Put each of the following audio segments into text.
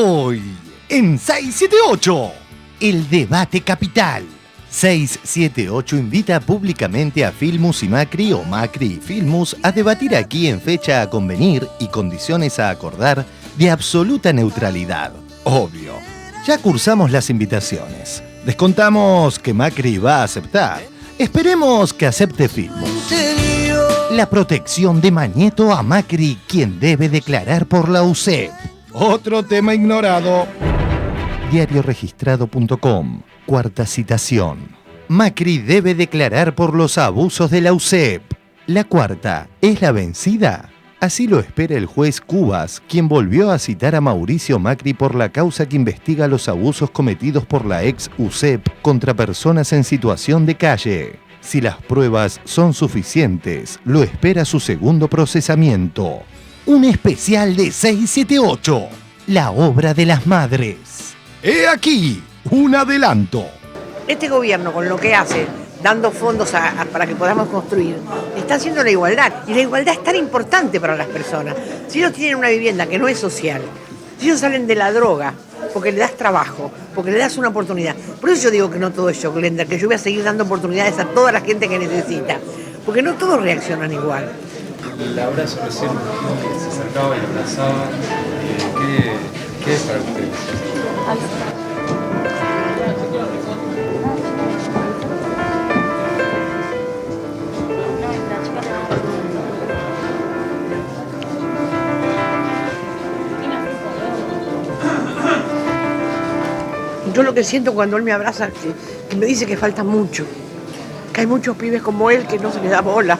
Hoy, en 678, el debate capital. 678 invita públicamente a Filmus y Macri o Macri y Filmus a debatir aquí en fecha a convenir y condiciones a acordar de absoluta neutralidad. Obvio. Ya cursamos las invitaciones. Descontamos que Macri va a aceptar. Esperemos que acepte Filmus. La protección de Mañeto a Macri, quien debe declarar por la UCEP. Otro tema ignorado. Diarioregistrado.com. Cuarta citación. Macri debe declarar por los abusos de la UCEP. La cuarta, ¿es la vencida? Así lo espera el juez Cubas, quien volvió a citar a Mauricio Macri por la causa que investiga los abusos cometidos por la ex UCEP contra personas en situación de calle. Si las pruebas son suficientes, lo espera su segundo procesamiento. Un especial de 678, la obra de las madres. ¡He aquí un adelanto! Este gobierno, con lo que hace, dando fondos para que podamos construir, está haciendo la igualdad. Y la igualdad es tan importante para las personas. Si ellos tienen una vivienda que no es social, si ellos salen de la droga, porque le das trabajo, porque le das una oportunidad. Por eso yo digo que no todo es Glenda, que yo voy a seguir dando oportunidades a toda la gente que necesita. Porque no todos reaccionan igual. El abrazo recién se acercaba y abrazaba. ¿Qué es para ustedes? Yo lo que siento cuando él me abraza, que me dice que falta mucho, que hay muchos pibes como él que no se les da bola,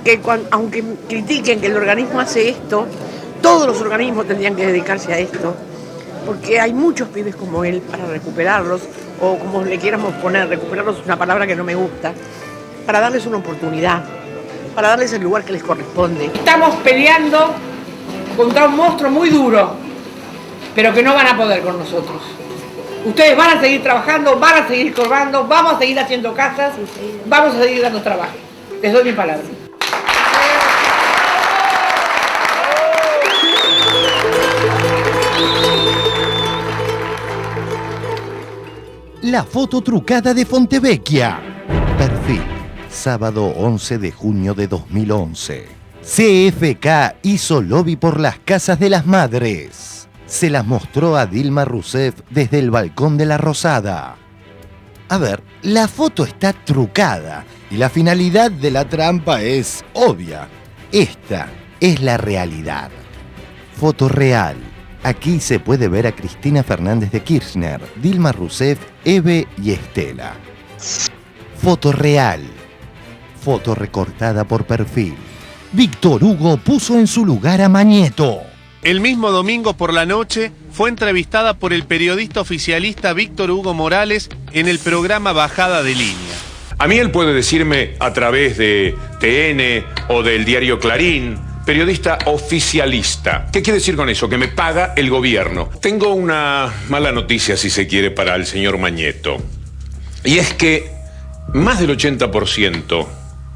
que aunque critiquen que el organismo hace esto, todos los organismos tendrían que dedicarse a esto, porque hay muchos pibes como él para recuperarlos, o como le quieramos poner, recuperarlos es una palabra que no me gusta, para darles una oportunidad, para darles el lugar que les corresponde. Estamos peleando contra un monstruo muy duro, pero que no van a poder con nosotros. Ustedes van a seguir trabajando, van a seguir cobrando, vamos a seguir haciendo casas, vamos a seguir dando trabajo. Les doy mi palabra. La foto trucada de Fontevecchia. Perfil, sábado 11 de junio de 2011. CFK hizo lobby por las casas de las madres. Se las mostró a Dilma Rousseff desde el balcón de la Rosada. A ver, la foto está trucada y la finalidad de la trampa es obvia. Esta es la realidad. Foto real. Aquí se puede ver a Cristina Fernández de Kirchner, Dilma Rousseff, Eve y Estela. Foto real. Foto recortada por perfil. Víctor Hugo puso en su lugar a Mañeto. El mismo domingo por la noche fue entrevistada por el periodista oficialista Víctor Hugo Morales en el programa Bajada de Línea. A mí él puede decirme a través de TN o del diario Clarín, periodista oficialista. ¿Qué quiere decir con eso? Que me paga el gobierno. Tengo una mala noticia, si se quiere, para el señor Mañeto. Y es que más del 80%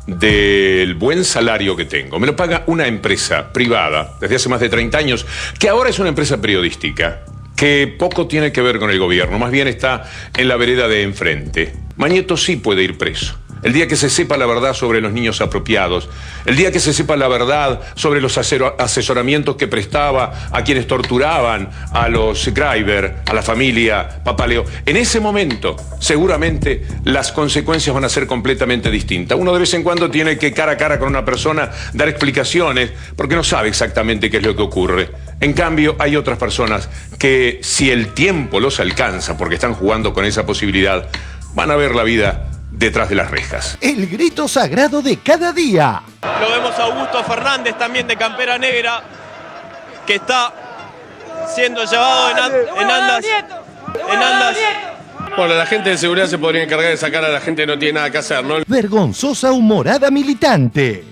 del buen salario que tengo me lo paga una empresa privada desde hace más de 30 años, que ahora es una empresa periodística, que poco tiene que ver con el gobierno, más bien está en la vereda de enfrente. Mañeto sí puede ir preso. El día que se sepa la verdad sobre los niños apropiados, el día que se sepa la verdad sobre los asesoramientos que prestaba a quienes torturaban a los Greiber, a la familia Papaleo, en ese momento seguramente las consecuencias van a ser completamente distintas. Uno de vez en cuando tiene que cara a cara con una persona dar explicaciones porque no sabe exactamente qué es lo que ocurre. En cambio, hay otras personas que, si el tiempo los alcanza, porque están jugando con esa posibilidad, van a ver la vida detrás de las rejas. El grito sagrado de cada día. Lo vemos a Augusto Fernández, también de campera negra, que está siendo llevado en andas. Bueno, la gente de seguridad se podría encargar de sacar a la gente que no tiene nada que hacer, ¿no? Vergonzosa humorada militante.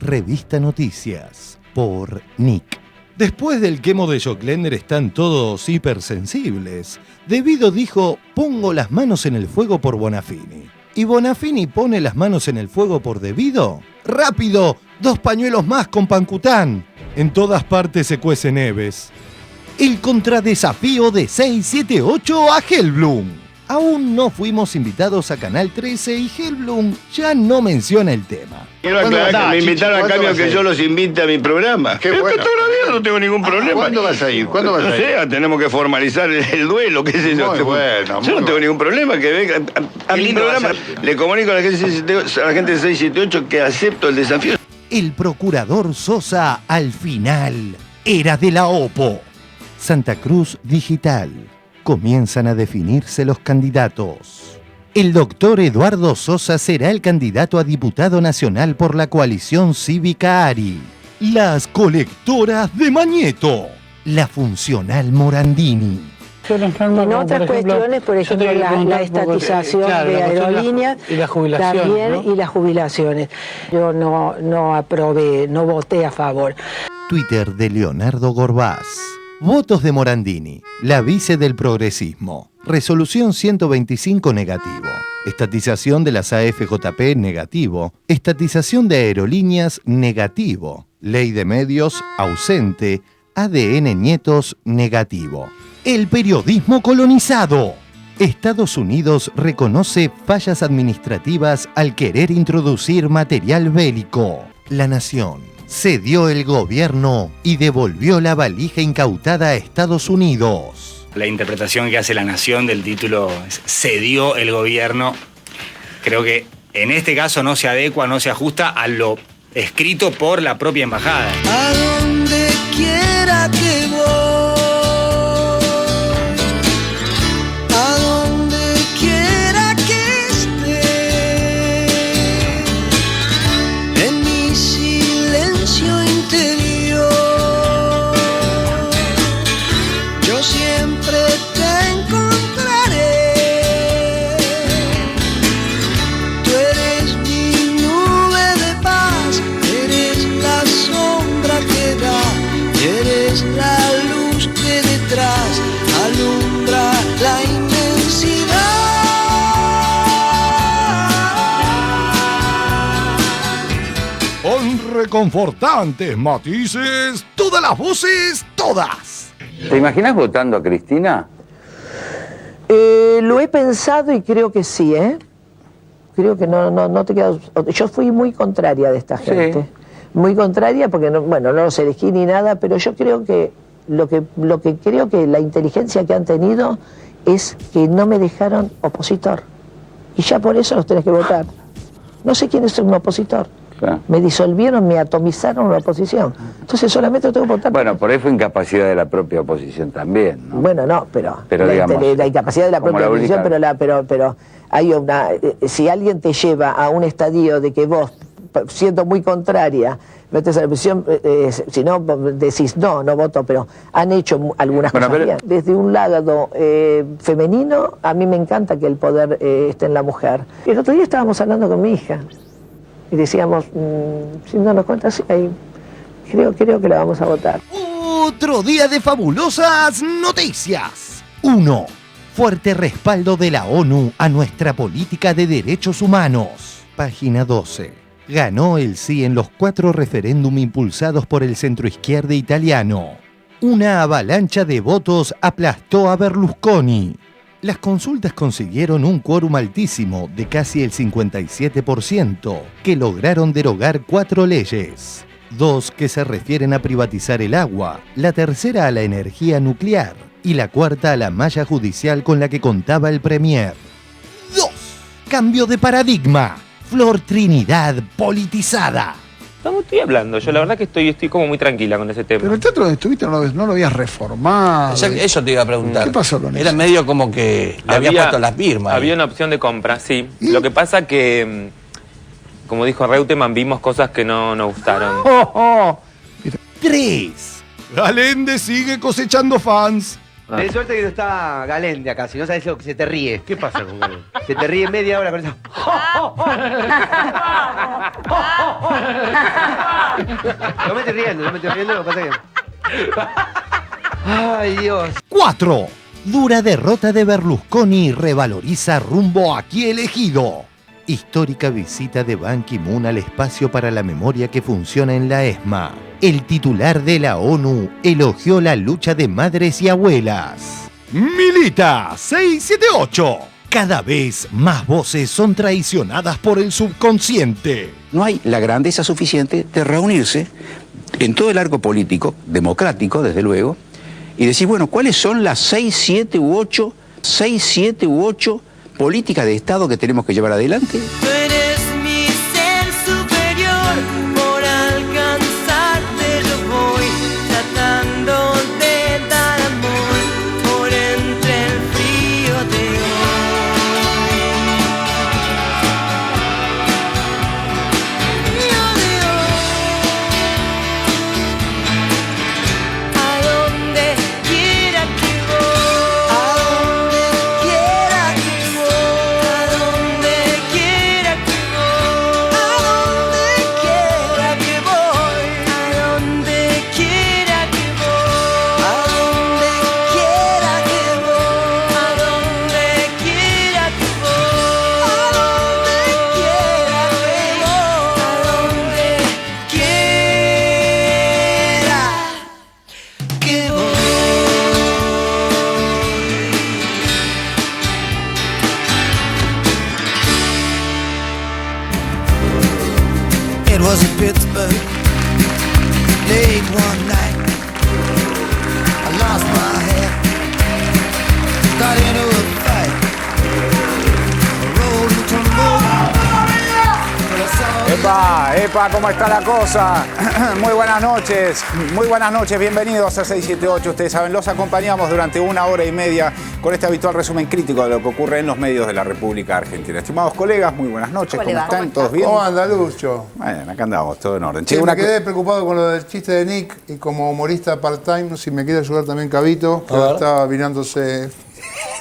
Revista Noticias por Nick. Después del quemo de Joclender están todos hipersensibles. Debido dijo, pongo las manos en el fuego por Bonafini. ¿Y Bonafini pone las manos en el fuego por Debido? ¡Rápido! 2 pañuelos más con Pancután. En todas partes se cuecen Eves. el contradesafío de 678 a Hellblum. Aún no fuimos invitados a Canal 13 y Hellblum ya no menciona el tema. Quiero aclarar que me invitaron a cambio que yo los invite a mi programa. Qué Pero bueno. todavía no tengo ningún problema. ¿Cuándo vas a ir? ¿Cuándo vas a ir? No sé, tenemos que formalizar el duelo, qué sé yo. Muy bueno, Yo no tengo ningún problema que venga a mi programa. Le comunico a la gente de 678 que acepto el desafío. El procurador Sosa al final era de la OPO. Santa Cruz Digital. Comienzan a definirse los candidatos. El doctor Eduardo Sosa será el candidato a diputado nacional por la coalición cívica ARI. Las colectoras de Mañeto. La funcional Morandini. En otras cuestiones, por ejemplo, la estatización de aerolíneas y la jubilación, también, ¿no? Y las jubilaciones. Yo no aprobé, no voté a favor. Twitter de Leonardo Gorbaz. Votos de Morandini, la vice del progresismo. Resolución 125 negativo. Estatización de las AFJP negativo. Estatización de aerolíneas negativo. Ley de medios ausente. ADN Nietos negativo. El periodismo colonizado. Estados Unidos reconoce fallas administrativas al querer introducir material bélico. La Nación. Cedió el gobierno y devolvió la valija incautada a Estados Unidos. La interpretación que hace La Nación del título cedió el gobierno, creo que en este caso no se adecua, no se ajusta a lo escrito por la propia embajada. A donde quiera que voy, a donde quiera que esté, en mi silencio interior, yo siempre te encontraré. Tú eres mi nube de paz, eres la sombra que da, y eres la luz que detrás alumbra la inmensidad. Con reconfortantes matices, todas las voces, todas. ¿Te imaginas votando a Cristina? Lo he pensado y creo que sí, ¿eh? Creo que no te quedas. Yo fui muy contraria de esta gente. Sí. Muy contraria porque, no los elegí ni nada, pero yo creo que lo que creo que la inteligencia que han tenido es que no me dejaron opositor. Y ya por eso los tenés que votar. No sé quién es un opositor. Claro. Me disolvieron, me atomizaron la oposición. Entonces solamente tengo que votar. Bueno, por ahí fue incapacidad de la propia oposición también, ¿no? Bueno, no, pero digamos, la incapacidad de la propia oposición, pero hay una... si alguien te lleva a un estadio de que vos, siendo muy contraria, metes a la oposición, si no decís no voto, pero han hecho algunas cosas bien. Desde un lado femenino, a mí me encanta que el poder esté en la mujer. El otro día estábamos hablando con mi hija y decíamos, si no nos cuentas, creo que la vamos a votar. Otro día de fabulosas noticias. 1. Fuerte respaldo de la ONU a nuestra política de derechos humanos. Página 12. Ganó el sí en los 4 referéndum impulsados por el centroizquierda italiano. Una avalancha de votos aplastó a Berlusconi. Las consultas consiguieron un quórum altísimo de casi el 57%, que lograron derogar 4 leyes. 2 que se refieren a privatizar el agua, la tercera a la energía nuclear y la cuarta a la malla judicial con la que contaba el Premier. 2. Cambio de paradigma. Flor Trinidad politizada. No estoy hablando, yo la verdad que estoy como muy tranquila con ese tema. Pero el teatro donde estuviste no lo habías reformado. Eso te iba a preguntar. ¿Qué pasó con eso? Era medio como que le había puesto las firmas. Había una opción de compra, sí. ¿Y? Lo que pasa que, como dijo Reutemann, vimos cosas que no nos gustaron. 3. Galende sigue cosechando fans. De suerte que no está Galende acá, si no sabes lo que se te ríe. ¿Qué pasa con Galende? Se te ríe media hora con eso. No me estoy riendo, lo que pasa que... Ay, Dios. 4. Dura derrota de Berlusconi revaloriza rumbo aquí elegido. Histórica visita de Ban Ki-moon al espacio para la memoria que funciona en la ESMA. El titular de la ONU elogió la lucha de madres y abuelas. Milita 678. Cada vez más voces son traicionadas por el subconsciente. No hay la grandeza suficiente de reunirse en todo el arco político, democrático desde luego, y decir, bueno, ¿cuáles son las 6, 7 u 8 políticas de Estado que tenemos que llevar adelante? Tú eres mi ser superior, por alcanzarte yo voy, tratando de dar amor, por entre el frío de was in Pittsburgh, late one night. I lost my head, got into a fight, rolled and tumbled. Epa, ¿cómo está la cosa? Muy buenas noches, bienvenidos a 678. Ustedes saben, los acompañamos durante 1 hora y media con este habitual resumen crítico de lo que ocurre en los medios de la República Argentina. Estimados colegas, muy buenas noches, ¿cómo están? ¿Todos bien? ¿Cómo anda, Lucho? Bueno, acá andamos, todo en orden. Sí, me quedé preocupado con lo del chiste de Nick y como humorista part-time, si me quiere ayudar también Cabito, que estaba mirándose...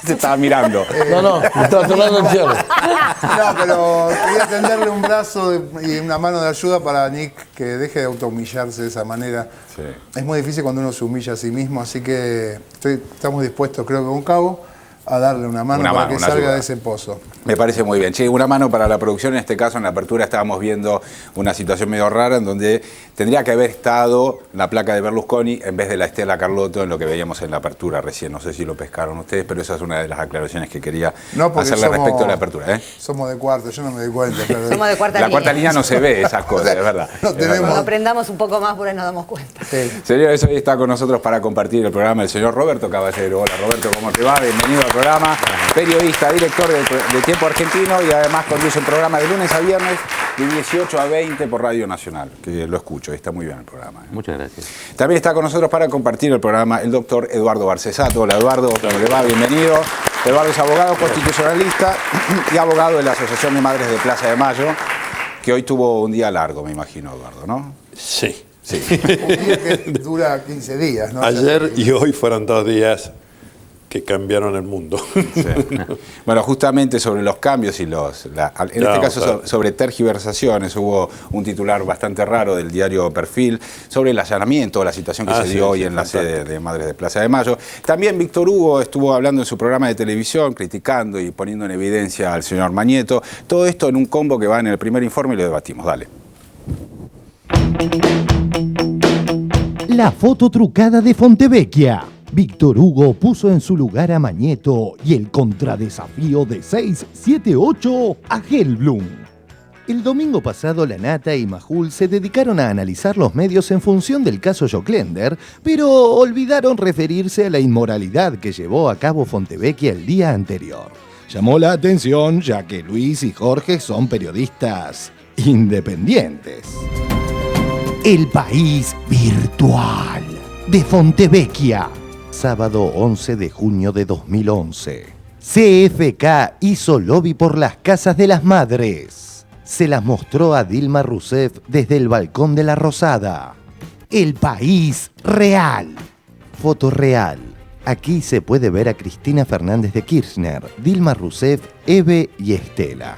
Se estaba mirando. No, me estaba tomando el cielo. No, pero quería tenderle un brazo y una mano de ayuda para Nick, que deje de autohumillarse de esa manera. Sí. Es muy difícil cuando uno se humilla a sí mismo, así que estamos dispuestos, creo que con Cabo, a darle una mano para que salga de ese pozo. Me parece muy bien. Che, una mano para la producción. En este caso, en la apertura estábamos viendo una situación medio rara en donde tendría que haber estado la placa de Berlusconi en vez de la Estela Carlotto en lo que veíamos en la apertura recién. No sé si lo pescaron ustedes, pero esa es una de las aclaraciones que quería hacerle respecto a la apertura. Somos de cuarto, yo no me doy cuenta. Pero... Somos de cuarta línea. La cuarta línea no se ve esas cosas, es verdad. Cuando aprendamos un poco más, por ahí nos damos cuenta. Sí. Señores, hoy está con nosotros para compartir el programa el señor Roberto Caballero. Hola Roberto, ¿cómo te va? Bienvenido al programa. Periodista, director de Tiempo Argentino y además conduce un programa de lunes a viernes de 18 a 20 por Radio Nacional, que lo escucho, está muy bien el programa. Muchas gracias. También está con nosotros para compartir el programa el doctor Eduardo Barcesato. Hola Eduardo, ¿cómo le va? Bienvenido. Eduardo es abogado constitucionalista y abogado de la Asociación de Madres de Plaza de Mayo, que hoy tuvo un día largo, me imagino, Eduardo, ¿no? Sí. Sí. Un día que dura 15 días, ¿no? Ayer y hoy fueron 2 días que cambiaron el mundo. Sí. Bueno, justamente sobre los cambios y en este caso sobre tergiversaciones, hubo un titular bastante raro del diario Perfil sobre el allanamiento, la situación que se dio hoy en la sede de Madres de Plaza de Mayo. También Víctor Hugo estuvo hablando en su programa de televisión, criticando y poniendo en evidencia al señor Mañeto. Todo esto en un combo que va en el primer informe y lo debatimos. Dale. La foto trucada de Fontevecchia. Víctor Hugo puso en su lugar a Mañeto y el contradesafío de 678 a Hellblum. El domingo pasado, La Nata y Majul se dedicaron a analizar los medios en función del caso Joclender, pero olvidaron referirse a la inmoralidad que llevó a cabo Fontevecchia el día anterior. Llamó la atención ya que Luis y Jorge son periodistas independientes. El país virtual de Fontevecchia. Sábado 11 de junio de 2011. CFK hizo lobby por las casas de las madres. Se las mostró a Dilma Rousseff desde el balcón de la Rosada. El país real. Foto real. Aquí se puede ver a Cristina Fernández de Kirchner, Dilma Rousseff, Eve y Estela.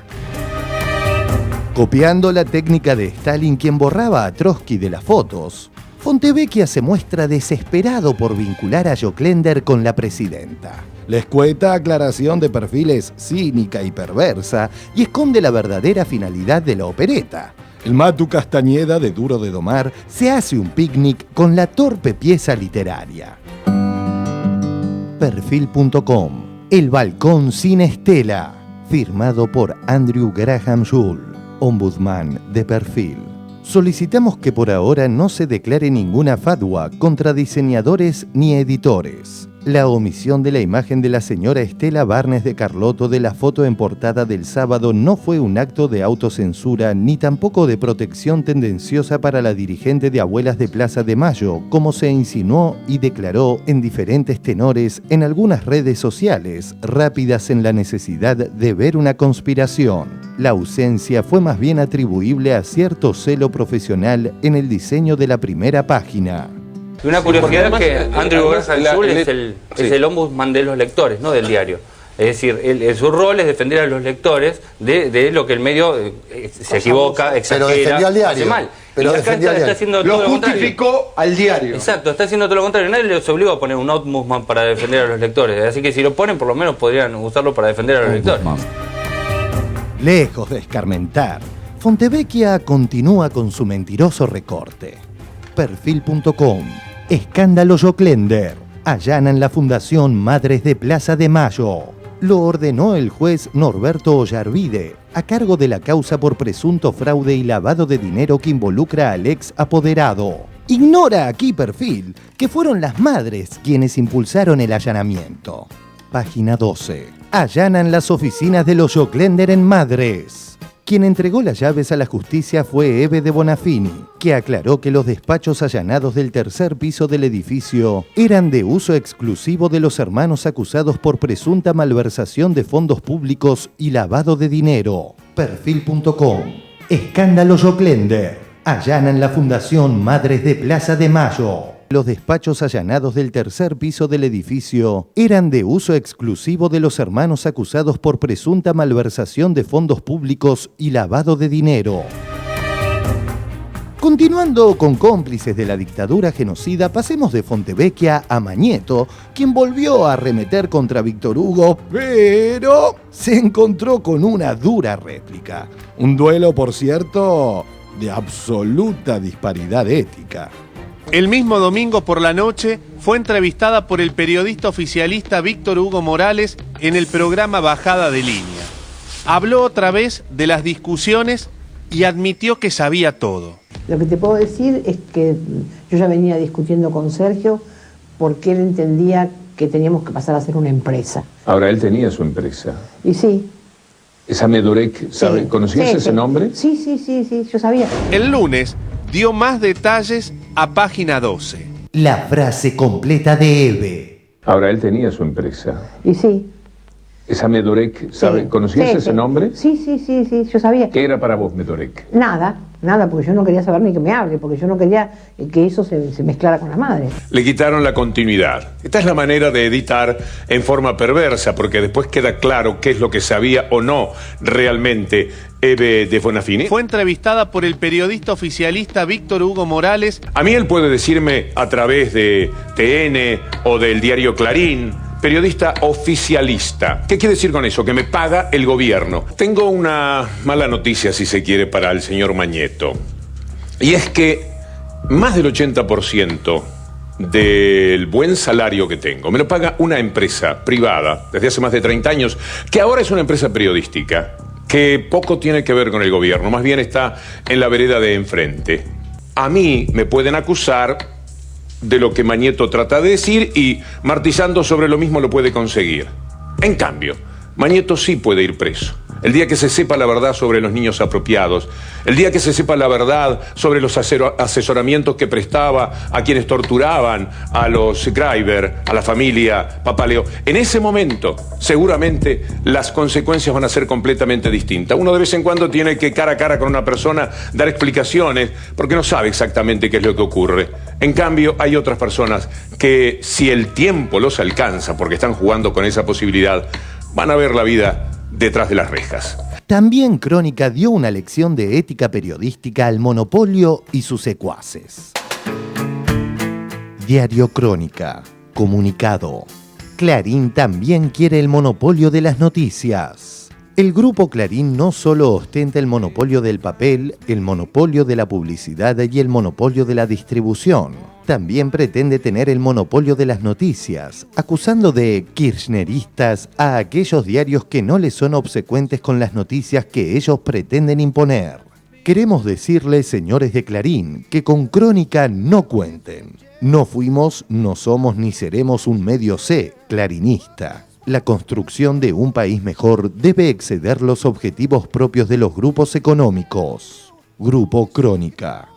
Copiando la técnica de Stalin, quien borraba a Trotsky de las fotos, Fontevecchia se muestra desesperado por vincular a Joclender con la presidenta. La escueta aclaración de perfil es cínica y perversa y esconde la verdadera finalidad de la opereta. El Matu Castañeda, de Duro de Domar, se hace un picnic con la torpe pieza literaria. Perfil.com. El balcón sin estela. Firmado por Andrew Graham Juhl, ombudsman de Perfil. Solicitamos que por ahora no se declare ninguna fatwa contra diseñadores ni editores. La omisión de la imagen de la señora Estela Barnes de Carlotto de la foto en portada del sábado no fue un acto de autocensura ni tampoco de protección tendenciosa para la dirigente de Abuelas de Plaza de Mayo, como se insinuó y declaró en diferentes tenores en algunas redes sociales, rápidas en la necesidad de ver una conspiración. La ausencia fue más bien atribuible a cierto celo profesional en el diseño de la primera página. Una curiosidad es que Andrew Graham Juhl es el ombudsman de los lectores, no del diario. Es decir, su rol es defender a los lectores de lo que el medio se equivoca, exagera, pero defendió al diario, hace mal. Pero y acá está haciendo todo lo justificó al diario. Exacto, está haciendo todo lo contrario. Nadie les obligó a poner un ombudsman para defender a los lectores. Así que si lo ponen, por lo menos podrían usarlo para defender a los lectores. Lejos de escarmentar, Fontevecchia continúa con su mentiroso recorte. Perfil.com. Escándalo Joclender. Allanan la Fundación Madres de Plaza de Mayo. Lo ordenó el juez Norberto Ollarvide, a cargo de la causa por presunto fraude y lavado de dinero que involucra al ex apoderado. Ignora aquí Perfil que fueron las madres quienes impulsaron el allanamiento. Página 12. Allanan las oficinas de los Joclender en Madres. Quien entregó las llaves a la justicia fue Eve de Bonafini, que aclaró que los despachos allanados del tercer piso del edificio eran de uso exclusivo de los hermanos acusados por presunta malversación de fondos públicos y lavado de dinero. Perfil.com. Escándalo Joclender. Allanan la Fundación Madres de Plaza de Mayo. Los despachos allanados del tercer piso del edificio eran de uso exclusivo de los hermanos acusados por presunta malversación de fondos públicos y lavado de dinero. Continuando con cómplices de la dictadura genocida, pasemos de Fontevecchia a Mañeto, quien volvió a arremeter contra Víctor Hugo, pero se encontró con una dura réplica. Un duelo, por cierto, de absoluta disparidad ética. El mismo domingo por la noche fue entrevistada por el periodista oficialista Víctor Hugo Morales en el programa Bajada de Línea. Habló otra vez de las discusiones y admitió que sabía todo. Lo que te puedo decir es que yo ya venía discutiendo con Sergio porque él entendía que teníamos que pasar a ser una empresa. Ahora, él tenía su empresa. Y sí. ¿Esa Medorec, sabe? ¿Conocías ese nombre? Sí, yo sabía. El lunes dio más detalles a página 12. La frase completa de Eve. Ahora, él tenía su empresa. Y sí. ¿Esa Medorec, sabe? ¿Conocías ese nombre? Sí, yo sabía. ¿Qué era para vos Medorec? Nada, porque yo no quería saber ni que me hable, porque yo no quería que eso se mezclara con las madres. Le quitaron la continuidad. Esta es la manera de editar en forma perversa, porque después queda claro qué es lo que sabía o no realmente Eve de Bonafini. Fue entrevistada por el periodista oficialista Víctor Hugo Morales. A mí él puede decirme a través de TN o del diario Clarín, periodista oficialista. ¿Qué quiere decir con eso? Que me paga el gobierno. Tengo una mala noticia, si se quiere, para el señor Mañeto. Y es que más del 80% del buen salario que tengo me lo paga una empresa privada desde hace más de 30 años, que ahora es una empresa periodística, que poco tiene que ver con el gobierno, más bien está en la vereda de enfrente. A mí me pueden acusar de lo que Mañeto trata de decir y martillando sobre lo mismo lo puede conseguir. En cambio, Mañeto sí puede ir preso. El día que se sepa la verdad sobre los niños apropiados, el día que se sepa la verdad sobre los asesoramientos que prestaba a quienes torturaban a los Greiber, a la familia Papaleo, en ese momento seguramente las consecuencias van a ser completamente distintas. Uno de vez en cuando tiene que cara a cara con una persona dar explicaciones porque no sabe exactamente qué es lo que ocurre. En cambio, hay otras personas que, si el tiempo los alcanza, porque están jugando con esa posibilidad, van a ver la vida detrás de las rejas. También Crónica dio una lección de ética periodística al monopolio y sus secuaces. Diario Crónica. Comunicado. Clarín también quiere el monopolio de las noticias. El grupo Clarín no solo ostenta el monopolio del papel, el monopolio de la publicidad y el monopolio de la distribución. También pretende tener el monopolio de las noticias, acusando de kirchneristas a aquellos diarios que no les son obsecuentes con las noticias que ellos pretenden imponer. Queremos decirles, señores de Clarín, que con Crónica no cuenten. No fuimos, no somos ni seremos un medio C, clarinista. La construcción de un país mejor debe exceder los objetivos propios de los grupos económicos. Grupo Crónica.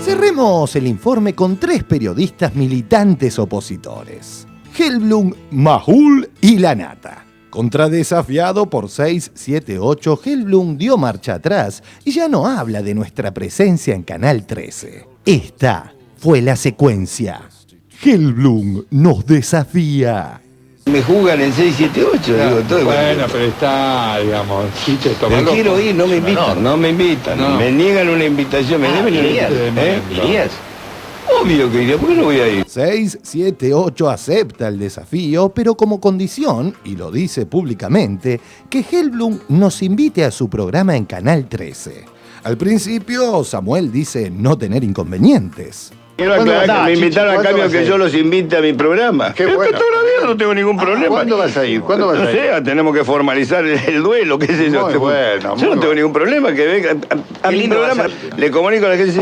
Cerremos el informe con 3 periodistas militantes opositores: Helblum, Majul y La Nata. Contradesafiado por 678, Helblum dio marcha atrás y ya no habla de nuestra presencia en Canal 13. Esta fue la secuencia. Helblum nos desafía. Me jugan en 678, Claro, digo, todo bueno, pero está, digamos, Chiche, Pero quiero ir, no me invitan, no me invitan. No. Me niegan una invitación, me deben irías, ¿Irías? Obvio que iría, ¿por qué no voy a ir? 678 acepta el desafío, pero como condición, y lo dice públicamente, que Helblum nos invite a su programa en Canal 13. Al principio, Samuel dice no tener inconvenientes. Quiero aclarar que me invitaron a cambio que yo los invite a mi programa. Qué bueno. Todavía no tengo ningún problema. ¿Cuándo vas a ir? ¿Cuándo vas a ir? No sé, tenemos que formalizar el duelo, qué sé yo. Muy bueno, Yo no tengo ningún problema que venga a mi programa. Le comunico a la gente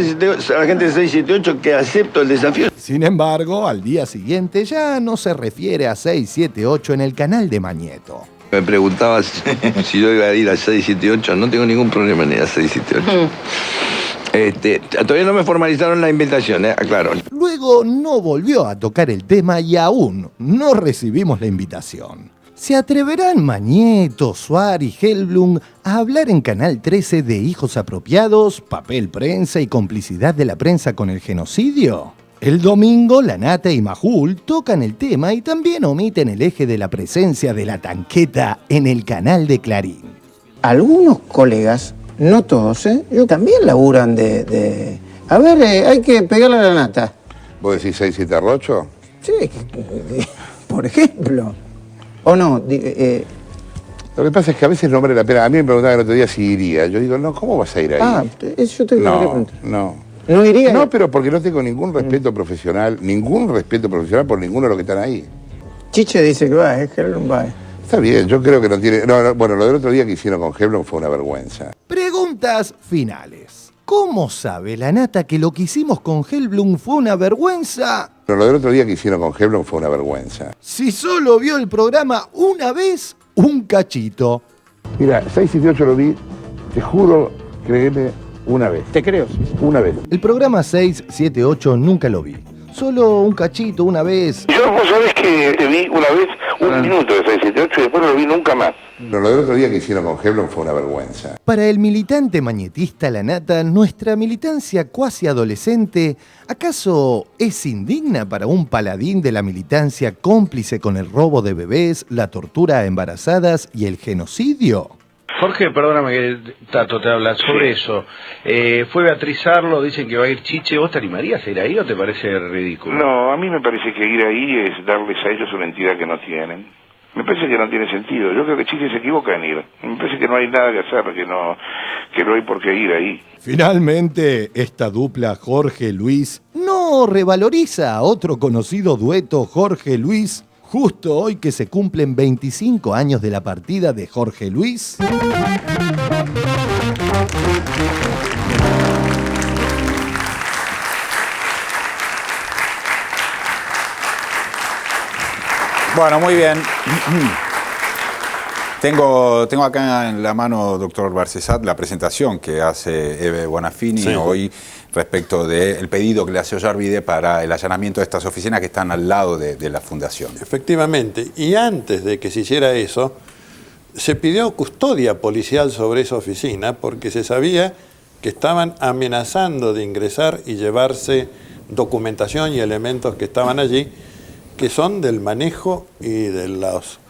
de 678 que acepto el desafío. Sin embargo, al día siguiente ya no se refiere a 678 en el canal de Mañeto. Me preguntabas si yo iba a ir a 678, no tengo ningún problema en ir a 678. Todavía no me formalizaron la invitación, aclaro. Luego no volvió a tocar el tema y aún no recibimos la invitación. ¿Se atreverán Mañeto, Suárez y Helblum a hablar en Canal 13 de hijos apropiados, papel prensa y complicidad de la prensa con el genocidio? El domingo, La Nata y Majul tocan el tema y también omiten el eje de la presencia de la tanqueta en el canal de Clarín. Algunos colegas, no todos, también laburan de... A ver, hay que pegarle a La Nata. ¿Vos decís 6-7 Rocho? Sí, por ejemplo. ¿O no? Lo que pasa es que a veces no vale la pena. A mí me preguntaban el otro día si iría. Yo digo, no, ¿cómo vas a ir ahí? Eso te quería preguntar. No. ¿No iría? No, pero porque no tengo ningún respeto profesional por ninguno de los que están ahí. Chiche dice que va, Helblum va. Está bien, yo creo que no tiene... bueno, lo del otro día que hicieron con Helblum fue una vergüenza. Preguntas finales. ¿Cómo sabe La Nata que lo que hicimos con Helblum fue una vergüenza? Pero lo del otro día que hicieron con Helblum fue una vergüenza. Si solo vio el programa una vez, un cachito. Mira, 6-7-8 lo vi, te juro, créeme, una vez. Te creo. Una vez. El programa 678 nunca lo vi. Solo un cachito, una vez. Yo, vos sabés que te vi una vez, un minuto de 678 y después no lo vi nunca más. Pero lo del otro día que hicieron con Helblum fue una vergüenza. Para el militante mañetista La Nata, nuestra militancia cuasi adolescente, ¿acaso es indigna para un paladín de la militancia cómplice con el robo de bebés, la tortura a embarazadas y el genocidio? Jorge, perdóname que Tato te habla sobre eso. Fue Beatriz Arlo, dicen que va a ir Chiche. ¿Vos te animarías a ir ahí o te parece ridículo? No, a mí me parece que ir ahí es darles a ellos una entidad que no tienen. Me parece que no tiene sentido. Yo creo que Chiche se equivoca en ir. Me parece que no hay nada que hacer, que no hay por qué ir ahí. Finalmente, esta dupla Jorge-Luis no revaloriza a otro conocido dueto Jorge-Luis, justo hoy que se cumplen 25 años de la partida de Jorge Luis. Bueno, muy bien. Tengo acá en la mano, doctor Barcesat, la presentación que hace Eve Bonafini hoy respecto del pedido que le hace Ollarvide para el allanamiento de estas oficinas que están al lado de la fundación. Efectivamente, y antes de que se hiciera eso, se pidió custodia policial sobre esa oficina porque se sabía que estaban amenazando de ingresar y llevarse documentación y elementos que estaban allí, que son del manejo y de los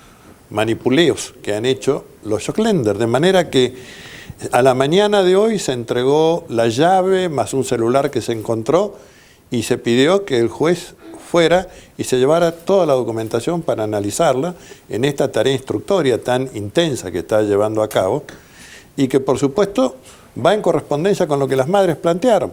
manipuleos que han hecho los Joclender, de manera que a la mañana de hoy se entregó la llave más un celular que se encontró y se pidió que el juez fuera y se llevara toda la documentación para analizarla en esta tarea instructoria tan intensa que está llevando a cabo y que por supuesto va en correspondencia con lo que las madres plantearon.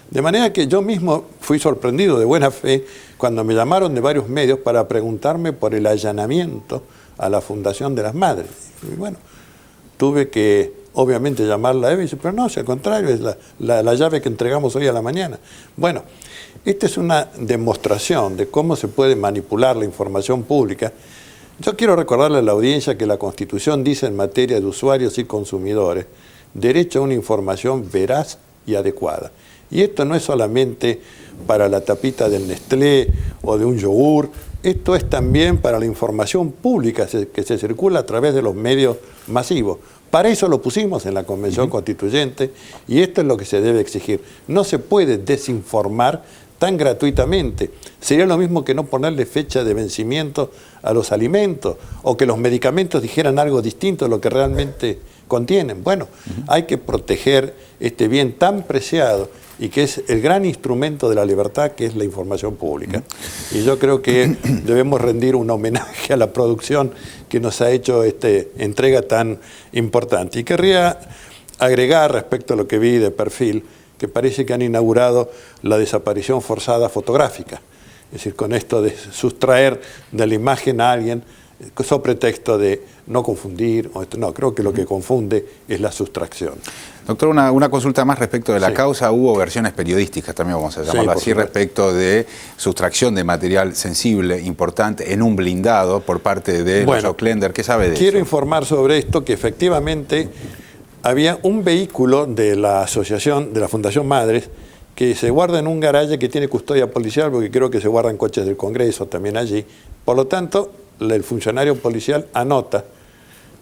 De manera que yo mismo fui sorprendido de buena fe cuando me llamaron de varios medios para preguntarme por el allanamiento a la Fundación de las Madres. Y bueno, tuve que obviamente llamarla a Eva y dice, pero no, si al contrario, es la llave que entregamos hoy a la mañana. Bueno, esta es una demostración de cómo se puede manipular la información pública. Yo quiero recordarle a la audiencia que la Constitución dice en materia de usuarios y consumidores, derecho a una información veraz y adecuada. Y esto no es solamente para la tapita del Nestlé o de un yogur, esto es también para la información pública que se circula a través de los medios masivos. Para eso lo pusimos en la Convención Constituyente y esto es lo que se debe exigir. No se puede desinformar tan gratuitamente. Sería lo mismo que no ponerle fecha de vencimiento a los alimentos o que los medicamentos dijeran algo distinto de lo que realmente contienen. Bueno, hay que proteger este bien tan preciado y que es el gran instrumento de la libertad, que es la información pública. Y yo creo que debemos rendir un homenaje a la producción que nos ha hecho esta entrega tan importante. Y querría agregar respecto a lo que vi de Perfil, que parece que han inaugurado la desaparición forzada fotográfica. Es decir, con esto de sustraer de la imagen a alguien, sobre pretexto de no confundir, no, creo que lo que confunde es la sustracción. Doctor, una consulta más respecto de la causa. Hubo versiones periodísticas, también vamos a llamarlo así, respecto de sustracción de material sensible, importante, en un blindado por parte de los Joclender. ¿Qué sabe de eso? Quiero informar sobre esto, que efectivamente había un vehículo de la asociación, de la Fundación Madres, que se guarda en un garaje que tiene custodia policial, porque creo que se guardan coches del Congreso también allí. Por lo tanto, el funcionario policial anota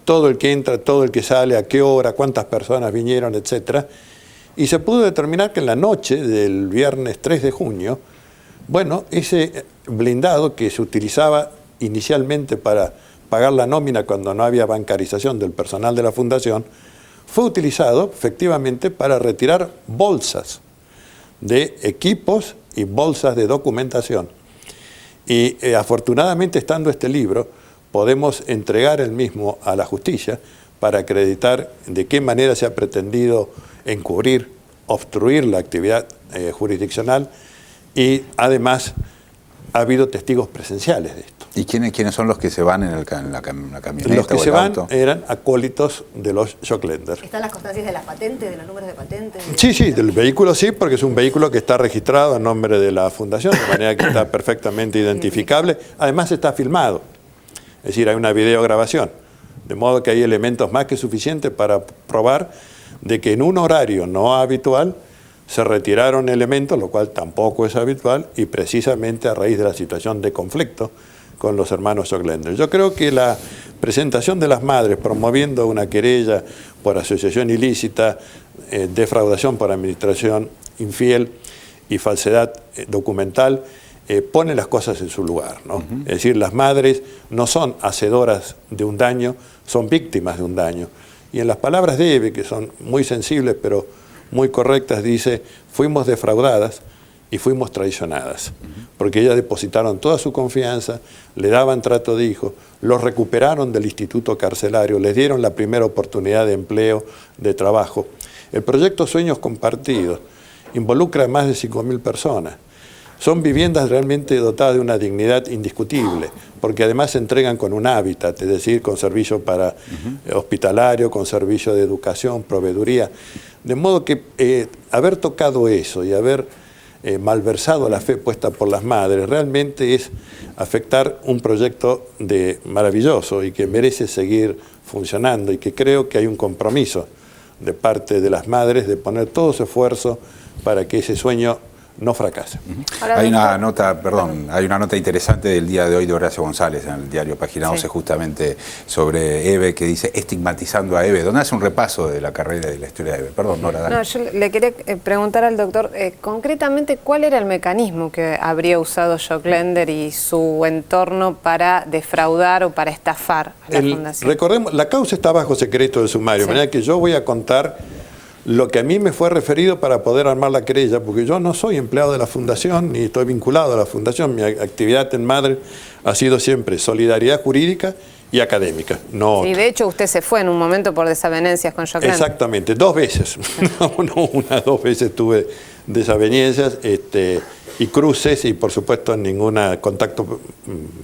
todo el que entra, todo el que sale, a qué hora, cuántas personas vinieron, etc. Y se pudo determinar que en la noche del viernes 3 de junio, bueno, ese blindado que se utilizaba inicialmente para pagar la nómina cuando no había bancarización del personal de la fundación, fue utilizado efectivamente para retirar bolsas de equipos y bolsas de documentación. Y afortunadamente, estando este libro, podemos entregar el mismo a la justicia para acreditar de qué manera se ha pretendido encubrir, obstruir la actividad jurisdiccional y además ha habido testigos presenciales de esto. ¿Y quiénes son los que se van en la camioneta? Los que se van eran acólitos de los Joclender. ¿Están las constancias de las patentes, de los números de patentes? Sí, del vehículo sí, porque es un vehículo que está registrado a nombre de la fundación, de manera que está perfectamente identificable. Además está filmado, es decir, hay una videograbación, de modo que hay elementos más que suficientes para probar de que en un horario no habitual se retiraron elementos, lo cual tampoco es habitual, y precisamente a raíz de la situación de conflicto con los hermanos Joclender. Yo creo que la presentación de las madres promoviendo una querella por asociación ilícita, defraudación por administración infiel y falsedad documental pone las cosas en su lugar, ¿no? Es decir, las madres no son hacedoras de un daño, son víctimas de un daño. Y en las palabras de Eve, que son muy sensibles pero muy correctas, dice, fuimos defraudadas y fuimos traicionadas, porque ellas depositaron toda su confianza, le daban trato de hijo, los recuperaron del instituto carcelario, les dieron la primera oportunidad de empleo, de trabajo. El proyecto Sueños Compartidos involucra a más de 5.000 personas. Son viviendas realmente dotadas de una dignidad indiscutible, porque además se entregan con un hábitat, es decir, con servicio para hospitalario, con servicio de educación, proveeduría. De modo que haber tocado eso y haber malversado la fe puesta por las madres realmente es afectar un proyecto maravilloso y que merece seguir funcionando, y que creo que hay un compromiso de parte de las madres de poner todo su esfuerzo para que ese sueño no fracasa. Hay una nota interesante del día de hoy de Horacio González en el diario Página 11, justamente sobre Eve, que dice estigmatizando a Eve, donde hace un repaso de la carrera y de la historia de Eve. Perdón, Nora, dale. No, yo le quería preguntar al doctor, concretamente, ¿cuál era el mecanismo que habría usado Joclender y su entorno para defraudar o para estafar a la fundación? Recordemos, la causa está bajo secreto de sumario, de manera que yo voy a contar lo que a mí me fue referido para poder armar la querella, porque yo no soy empleado de la Fundación, ni estoy vinculado a la Fundación. Mi actividad en Madre ha sido siempre solidaridad jurídica y académica. No y de hecho usted se fue en un momento por desavenencias con Jock Lender. Exactamente, 2 veces. no una, 2 veces tuve desavenencias y cruces, y por supuesto ningún contacto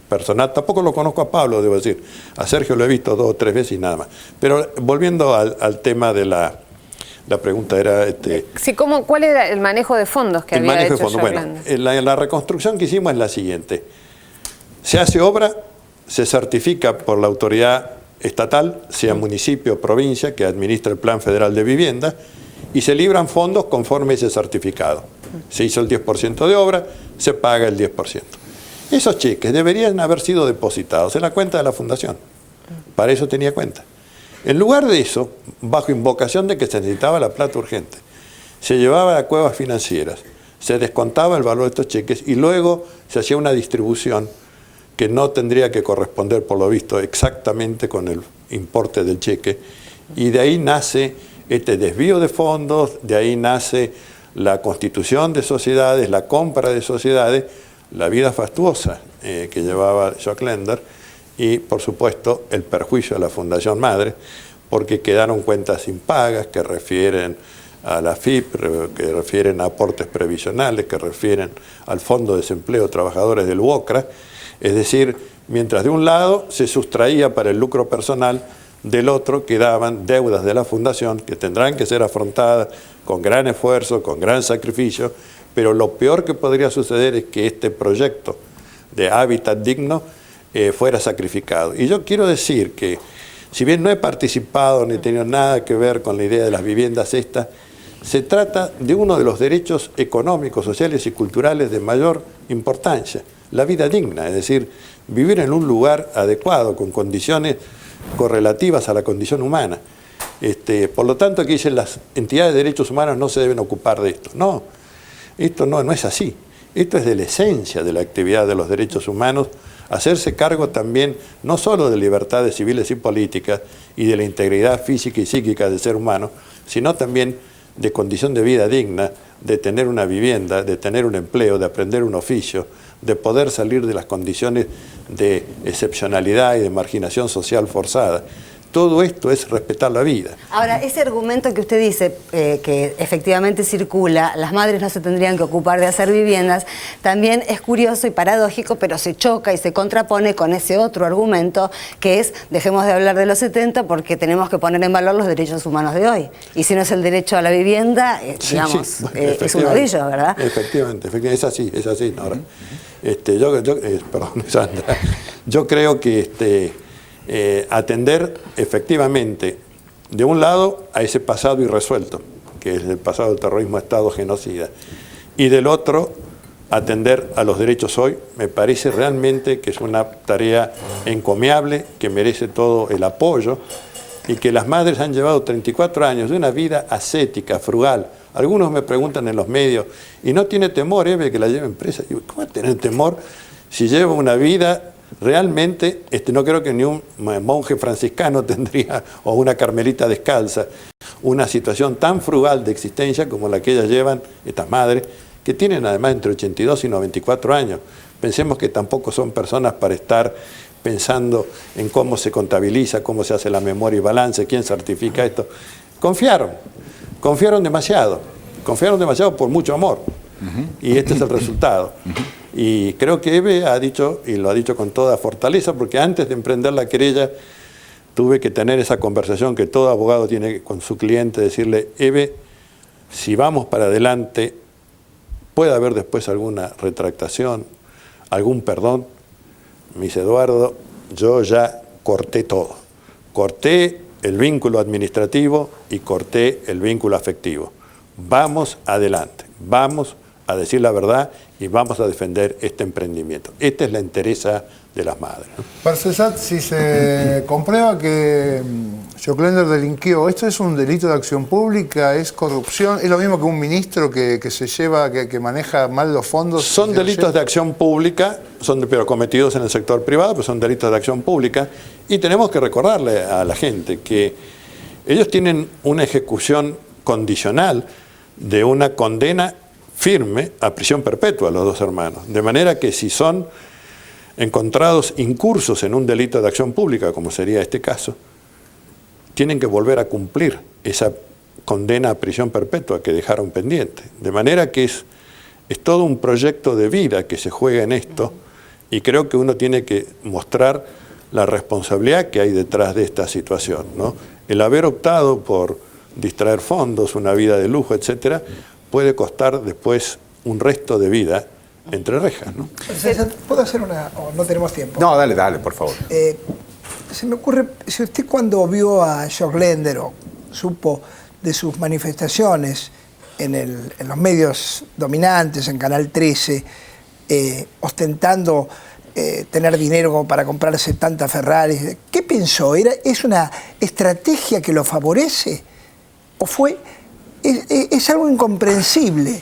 personal. Tampoco lo conozco a Pablo, debo decir. A Sergio lo he visto 2 o 3 veces y nada más. Pero volviendo al tema de la pregunta era... Sí, ¿cuál era el manejo de fondos que había hecho Jock Bueno, Lender? la reconstrucción que hicimos es la siguiente. Se hace obra, se certifica por la autoridad estatal, sea municipio o provincia, que administra el Plan Federal de Vivienda, y se libran fondos conforme ese certificado. Se hizo el 10% de obra, se paga el 10%. Esos cheques deberían haber sido depositados en la cuenta de la Fundación. Para eso tenía cuenta. En lugar de eso, bajo invocación de que se necesitaba la plata urgente, se llevaba a cuevas financieras, se descontaba el valor de estos cheques y luego se hacía una distribución que no tendría que corresponder, por lo visto, exactamente con el importe del cheque. Y de ahí nace este desvío de fondos, de ahí nace la constitución de sociedades, la compra de sociedades, la vida fastuosa que llevaba Jock Lender, y por supuesto el perjuicio a la Fundación Madre, porque quedaron cuentas impagas que refieren a la FIP, que refieren a aportes previsionales, que refieren al Fondo de Desempleo de Trabajadores del UOCRA. Es decir, mientras de un lado se sustraía para el lucro personal, del otro quedaban deudas de la Fundación que tendrán que ser afrontadas con gran esfuerzo, con gran sacrificio, pero lo peor que podría suceder es que este proyecto de hábitat digno fuera sacrificado. Y yo quiero decir que, si bien no he participado ni he tenido nada que ver con la idea de las viviendas estas, se trata de uno de los derechos económicos, sociales y culturales de mayor importancia, la vida digna, es decir, vivir en un lugar adecuado, con condiciones correlativas a la condición humana. Por lo tanto, aquí dicen las entidades de derechos humanos no se deben ocupar de esto. No, esto no es así. Esto es de la esencia de la actividad de los derechos humanos, hacerse cargo también no solo de libertades civiles y políticas y de la integridad física y psíquica del ser humano, sino también de condición de vida digna, de tener una vivienda, de tener un empleo, de aprender un oficio, de poder salir de las condiciones de excepcionalidad y de marginación social forzada. Todo esto es respetar la vida. Ahora, ese argumento que usted dice, que efectivamente circula, las madres no se tendrían que ocupar de hacer viviendas, también es curioso y paradójico, pero se choca y se contrapone con ese otro argumento, que es, dejemos de hablar de los 70 porque tenemos que poner en valor los derechos humanos de hoy. Y si no es el derecho a la vivienda, digamos, sí, bueno, es uno de ellos, ¿verdad? Efectivamente, es así, Nora. Perdón, Sandra. Yo creo que atender efectivamente, de un lado, a ese pasado irresuelto, que es el pasado del terrorismo Estado genocida, y del otro, atender a los derechos hoy, me parece realmente que es una tarea encomiable, que merece todo el apoyo, y que las madres han llevado 34 años de una vida ascética, frugal. Algunos me preguntan en los medios, ¿y no tiene temor, Eve, que la lleven presa? Y digo, ¿cómo tener temor si lleva una vida realmente? No creo que ni un monje franciscano tendría, o una carmelita descalza, una situación tan frugal de existencia como la que ellas llevan, estas madres, que tienen además entre 82 y 94 años. Pensemos que tampoco son personas para estar pensando en cómo se contabiliza, cómo se hace la memoria y balance, quién certifica esto. Confiaron demasiado por mucho amor, y este es el resultado. Y creo que Eve ha dicho, y lo ha dicho con toda fortaleza, porque antes de emprender la querella tuve que tener esa conversación que todo abogado tiene con su cliente, decirle, Eve, si vamos para adelante, puede haber después alguna retractación, algún perdón. Me dice, Eduardo, yo ya corté todo. Corté el vínculo administrativo y corté el vínculo afectivo. Vamos adelante, vamos a decir la verdad y vamos a defender este emprendimiento. Esta es la entereza de las madres, ¿no? Parcesat, si se comprueba que Jock Lender delinquió, ¿esto es un delito de acción pública? ¿Es corrupción? ¿Es lo mismo que un ministro que se lleva, que maneja mal los fondos? Son delitos de acción pública, pero cometidos en el sector privado, pero son delitos de acción pública. Y tenemos que recordarle a la gente que ellos tienen una ejecución condicional de una condena firme a prisión perpetua a los dos hermanos. De manera que si son encontrados incursos en un delito de acción pública, como sería este caso, tienen que volver a cumplir esa condena a prisión perpetua que dejaron pendiente. De manera que es todo un proyecto de vida que se juega en esto, y creo que uno tiene que mostrar la responsabilidad que hay detrás de esta situación, ¿no? El haber optado por distraer fondos, una vida de lujo, etcétera, puede costar después un resto de vida entre rejas, ¿no? ¿Puedo hacer una...? ¿O no tenemos tiempo? No, dale, por favor. Se me ocurre, si usted cuando vio a Joclender o supo de sus manifestaciones en los medios dominantes, en Canal 13, ostentando tener dinero como para comprarse tantas Ferraris, ¿qué pensó? ¿Es una estrategia que lo favorece? ¿O es algo incomprensible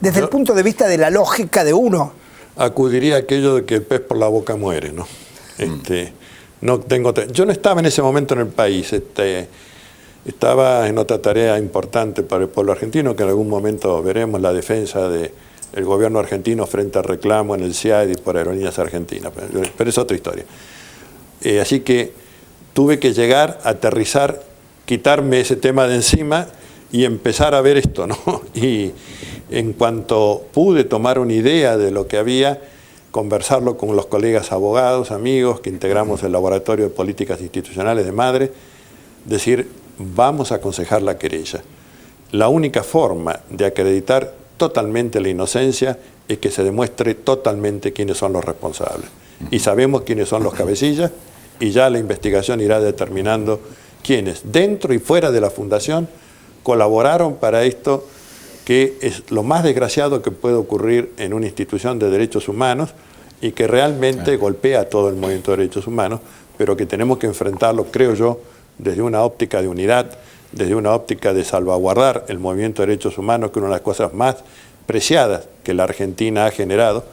desde el punto de vista de la lógica de uno? Acudiría a aquello de que el pez por la boca muere, ¿no? Yo no estaba en ese momento en el país, estaba en otra tarea importante para el pueblo argentino, que en algún momento veremos, la defensa del gobierno argentino frente al reclamo en el CIAD y por Aerolíneas Argentinas, pero es otra historia. Así que tuve que llegar, aterrizar, quitarme ese tema de encima y empezar a ver esto, ¿no? Y en cuanto pude tomar una idea de lo que había, conversarlo con los colegas abogados, amigos, que integramos el Laboratorio de Políticas Institucionales de Madre, decir, vamos a aconsejar la querella. La única forma de acreditar totalmente la inocencia es que se demuestre totalmente quiénes son los responsables. Y sabemos quiénes son los cabecillas, y ya la investigación irá determinando quiénes, dentro y fuera de la Fundación, colaboraron para esto, que es lo más desgraciado que puede ocurrir en una institución de derechos humanos y que realmente golpea a todo el movimiento de derechos humanos, pero que tenemos que enfrentarlo, creo yo, desde una óptica de unidad, desde una óptica de salvaguardar el movimiento de derechos humanos, que es una de las cosas más preciadas que la Argentina ha generado.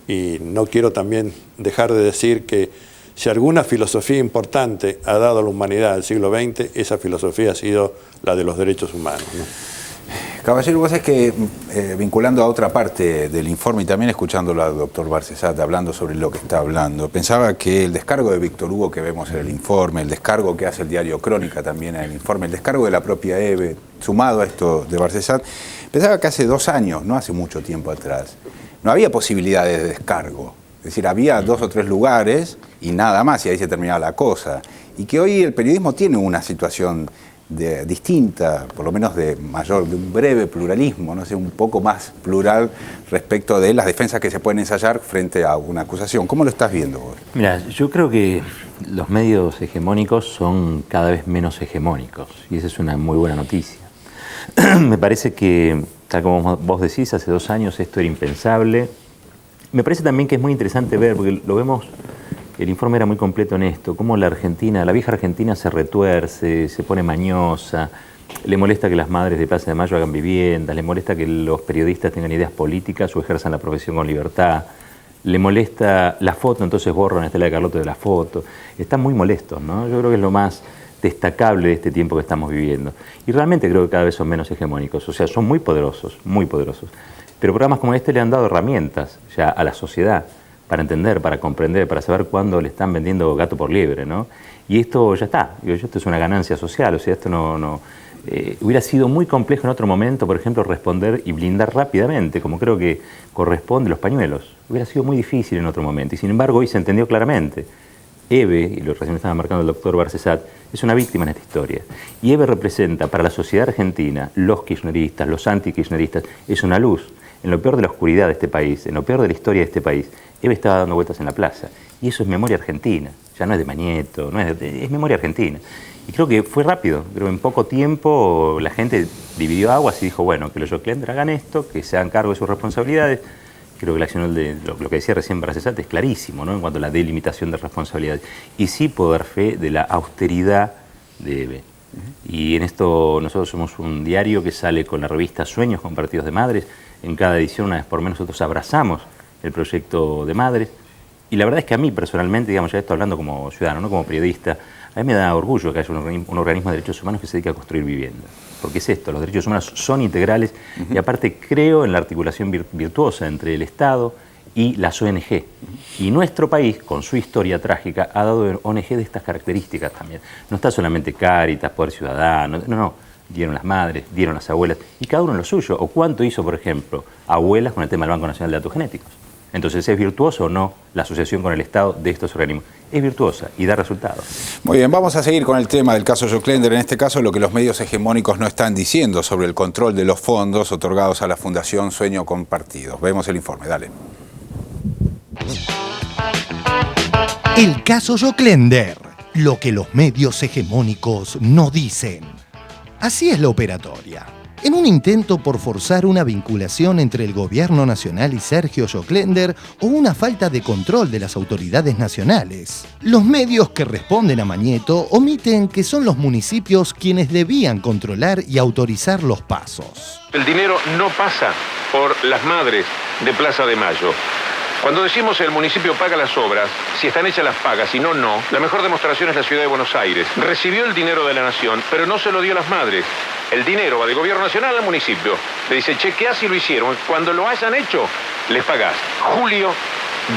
Y no quiero también dejar de decir que si alguna filosofía importante ha dado a la humanidad del siglo XX, esa filosofía ha sido la de los derechos humanos, ¿no? Caballero, vos es que vinculando a otra parte del informe y también escuchándolo al doctor Barcesat hablando sobre lo que está hablando, pensaba que el descargo de Víctor Hugo que vemos en el informe, el descargo que hace el diario Crónica también en el informe, el descargo de la propia EVE, sumado a esto de Barcesat, pensaba que hace 2 años, no hace mucho tiempo atrás, no había posibilidades de descargo. Es decir, había 2 o 3 lugares y nada más, y ahí se terminaba la cosa. Y que hoy el periodismo tiene una situación distinta, por lo menos de un breve pluralismo, no sé, un poco más plural respecto de las defensas que se pueden ensayar frente a una acusación. ¿Cómo lo estás viendo vos? Mira, yo creo que los medios hegemónicos son cada vez menos hegemónicos, y esa es una muy buena noticia. Me parece que, tal como vos decís, hace 2 años esto era impensable. Me parece también que es muy interesante ver, porque lo vemos. El informe era muy completo en esto, cómo la vieja Argentina se retuerce, se pone mañosa, le molesta que las madres de Plaza de Mayo hagan viviendas, le molesta que los periodistas tengan ideas políticas o ejerzan la profesión con libertad, le molesta la foto, entonces borran a Estela de Carlotto de la foto. Están muy molestos, ¿no? Yo creo que es lo más destacable de este tiempo que estamos viviendo. Y realmente creo que cada vez son menos hegemónicos, o sea, son muy poderosos, muy poderosos. Pero programas como este le han dado herramientas ya a la sociedad, para entender, para comprender, para saber cuándo le están vendiendo gato por liebre, ¿no? Y esto ya está, esto es una ganancia social, o sea, esto hubiera sido muy complejo en otro momento, por ejemplo, responder y blindar rápidamente, como creo que corresponde los pañuelos. Hubiera sido muy difícil en otro momento, y sin embargo hoy se entendió claramente. EVE, y lo recién estaba marcando el doctor Barcesat, es una víctima en esta historia. Y EVE representa para la sociedad argentina, los kirchneristas, los anti-kirchneristas, es una luz. En lo peor de la oscuridad de este país, en lo peor de la historia de este país, EVE estaba dando vueltas en la plaza. Y eso es memoria argentina, ya no es de Mañeto, es memoria argentina. Y creo que fue rápido, creo que en poco tiempo la gente dividió aguas y dijo, bueno, que los Joclender hagan esto, que se hagan cargo de sus responsabilidades. Creo que la acción de lo que decía recién Barcesat es clarísimo, ¿no? En cuanto a la delimitación de responsabilidades. Y sí puedo dar fe de la austeridad de EVE. Y en esto nosotros somos un diario que sale con la revista Sueños Compartidos de Madres. En cada edición, una vez por menos, nosotros abrazamos el proyecto de Madres. Y la verdad es que a mí personalmente, digamos, ya esto hablando como ciudadano, no como periodista, a mí me da orgullo que haya un organismo de derechos humanos que se dedique a construir viviendas. porque es esto, los derechos humanos son integrales y aparte creo en la articulación virtuosa entre el Estado y las ONG. Y nuestro país, con su historia trágica, ha dado ONG de estas características también. No está solamente Cáritas, Poder Ciudadano, no. Dieron las madres, dieron las abuelas, y cada uno en lo suyo. O cuánto hizo, por ejemplo, abuelas con el tema del Banco Nacional de Datos Genéticos. Entonces, ¿es virtuoso o no la asociación con el Estado de estos organismos? Es virtuosa y da resultados. Muy bien, vamos a seguir con el tema del caso Joclender. En este caso, lo que los medios hegemónicos no están diciendo sobre el control de los fondos otorgados a la Fundación Sueño Compartido. Vemos el informe, dale. El caso Joclender, lo que los medios hegemónicos no dicen. Así es la operatoria. En un intento por forzar una vinculación entre el gobierno nacional y Sergio Joclender o una falta de control de las autoridades nacionales, los medios que responden a Mañeto omiten que son los municipios quienes debían controlar y autorizar los pasos. El dinero no pasa por las madres de Plaza de Mayo. Cuando decimos el municipio paga las obras, si están hechas las paga, si no, no. La mejor demostración es la ciudad de Buenos Aires. Recibió el dinero de la nación, pero no se lo dio a las madres. El dinero va del gobierno nacional al municipio. Le dice, chequea si lo hicieron. Cuando lo hayan hecho, les pagás. Julio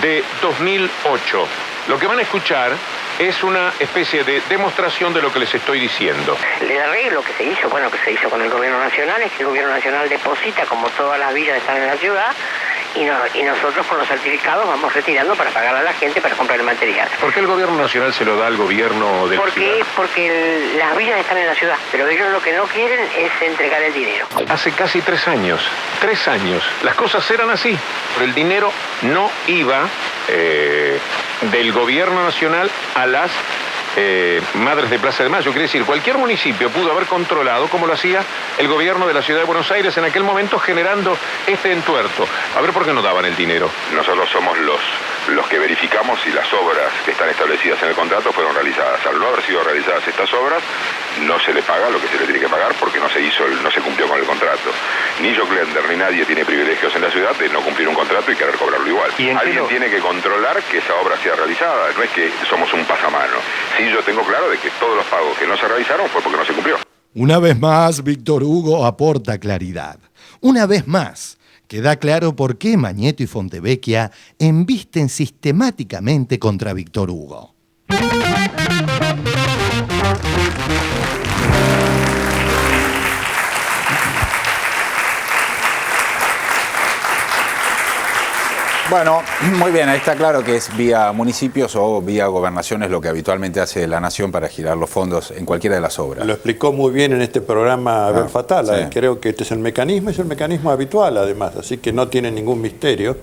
de 2008. Lo que van a escuchar es una especie de demostración de lo que les estoy diciendo. El arreglo que se hizo, que se hizo con el gobierno nacional, es que el gobierno nacional deposita, como todas las villas están en la ciudad, y nosotros con los certificados vamos retirando para pagar a la gente para comprar el material. ¿Por qué el gobierno nacional se lo da al gobierno de la ciudad? Porque las villas están en la ciudad, pero ellos lo que no quieren es entregar el dinero. Hace casi 3 años, las cosas eran así. Pero el dinero no iba del gobierno nacional a las madres de Plaza de Mayo. Quiere decir, cualquier municipio pudo haber controlado, como lo hacía el gobierno de la ciudad de Buenos Aires en aquel momento, generando este entuerto. A ver por qué no daban el dinero. Nosotros somos los que verificamos si las obras que están establecidas en el contrato fueron realizadas. Al no haber sido realizadas estas obras, no se le paga lo que se le tiene que pagar porque no se cumplió con el contrato. Ni Joclender ni nadie tiene privilegios en la ciudad de no cumplir un contrato y querer cobrarlo igual. Alguien tiene que controlar que esa obra sea realizada, no es que somos un pasamano. Sí, yo tengo claro de que todos los pagos que no se realizaron fue porque no se cumplió. Una vez más, Víctor Hugo aporta claridad. Una vez más, queda claro por qué Mañeto y Fontevecchia embisten sistemáticamente contra Víctor Hugo. Bueno, muy bien, ahí está claro que es vía municipios o vía gobernaciones lo que habitualmente hace la Nación para girar los fondos en cualquiera de las obras. Lo explicó muy bien en este programa Abel Fatala. Sí. Creo que este es el mecanismo habitual además, así que no tiene ningún misterio.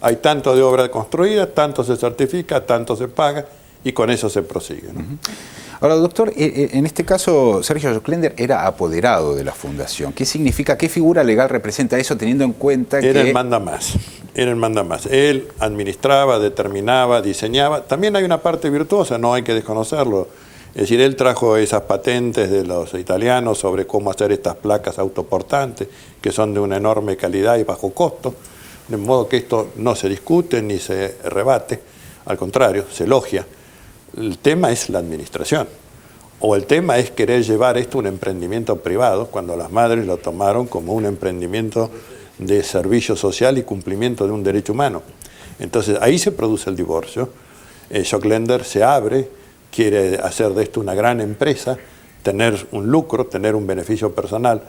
Hay tanto de obra construida, tanto se certifica, tanto se paga y con eso se prosigue, ¿no? Ahora, doctor, en este caso Sergio Joclender era apoderado de la fundación. ¿Qué significa, qué figura legal representa eso teniendo en cuenta que... Era el mandamás. Él administraba, determinaba, diseñaba. También hay una parte virtuosa, no hay que desconocerlo. Es decir, él trajo esas patentes de los italianos sobre cómo hacer estas placas autoportantes, que son de una enorme calidad y bajo costo. De modo que esto no se discute ni se rebate, al contrario, se elogia. El tema es la administración, o el tema es querer llevar esto a un emprendimiento privado, cuando las madres lo tomaron como un emprendimiento de servicio social y cumplimiento de un derecho humano. Entonces ahí se produce el divorcio. Joclender se abre, quiere hacer de esto una gran empresa, tener un lucro, tener un beneficio personal,